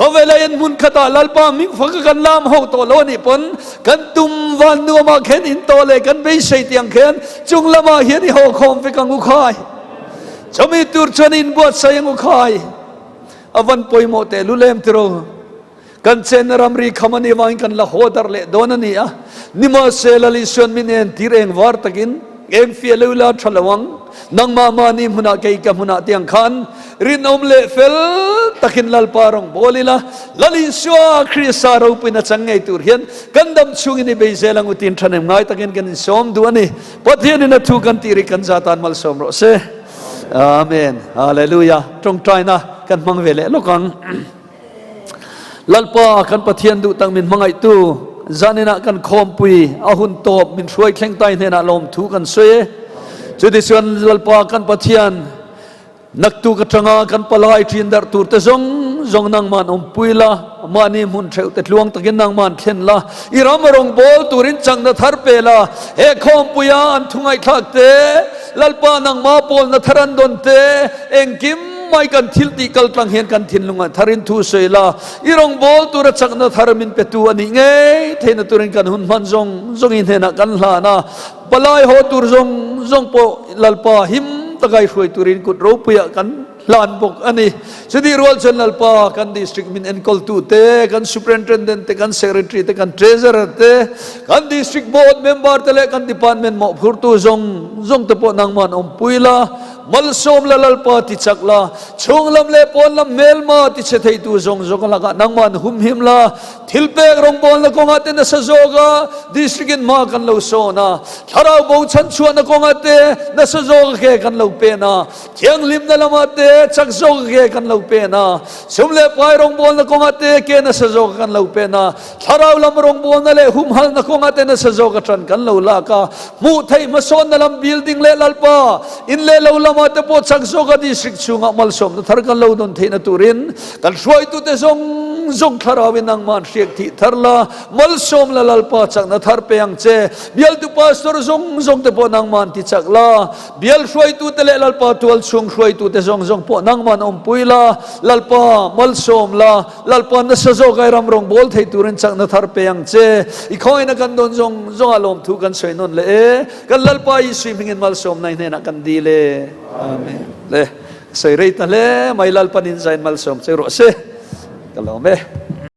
khawela en mun khata lalpa ming fag kan lam ho to lo ni pon kan tum wan nu ma khen in to le kan be sei tiang khen chunglama hian hi ho khom kang ukhai chami tur chanin buat sayang ukhai avan poimo te lulem tro kan chen ramri khamani wang kan la hodar le donani a nima selali son minen tireng war takin eng fialula thalawang nang mama ni muna kai ka muna tiang khan rinom le fel takin lal parong bolila lali swa krisa ro pina changai tur hian kandam chungi ni beiselang utin thanem ngai takin kan som duani pathian na thu kan tiri kan jatan mal som ro se amen hallelujah trong traina kan mangvele lokang lalpa kan pathian du tang min mangai tu zanina kan khom pui ahun top min shuai thleng tai hena lom thu kan soe chudi suan lalpa kan pathian naktu ka tanga kan palai thin dar tur te zong nang man puila mani mun theu te tluang takin nang man thlen la iram rong bol turin chang na thar pela he khom puya an thungai thak te lalpa nang ma pol na tharan don te engkim mai kan thil ti kal tlang hen kan thin lunga tharin thu seila irong bol tura chak na tharamin petu ani nge theina turin kan hun man zong in hena kan hla na palai ho tur zong po lalpa him tagai huai turin kut ro puya kan lan bok ani sidi rol channel pa kan district min encol tu te kan superintendent te kan secretary te kan treasurer te kan district board member te le kan department mo phurtu zong te po nang man om puila malsom lalal pa ti chakla chunglam le pon lam melma ti che thei tu zong la ka nang man hum him la thilpek rong bol na ko ngate na sa zoga district in ma kan lo so na tharau bo chan chuan na ko ngate na sa zoga ke kan lo pe na thiang lim na lamate chak zoga ke kan lo pe na sumle pai rong bol na ko ngate ke na sa zoga kan lo pe na tharau lam rong bol na le hum hal na ko ngate na sa zoga tran kan lo la ka mu thei ma son na lam building le lalpa in le lo lam te po chak zoga district chunga malsom na thar kan lo don theina turin kan suai tu te zong tharawin nang man riek thi tharla malsom la lalpa chak na thar peang che bial tu pastor zong te po nang man ti chak la bial suai tu te le lalpa tual chung suai tu te zong po nang man om puila lalpa malsom la lalpa na sa zoga ram rong bol thei turin chak na thar peang che i khoi na kan don zong alom thu kan soi non le kan lalpa i swimming in malsom na na kan di le amen le sai reit na le mai lalpa nin zain malsom sai ro se kalome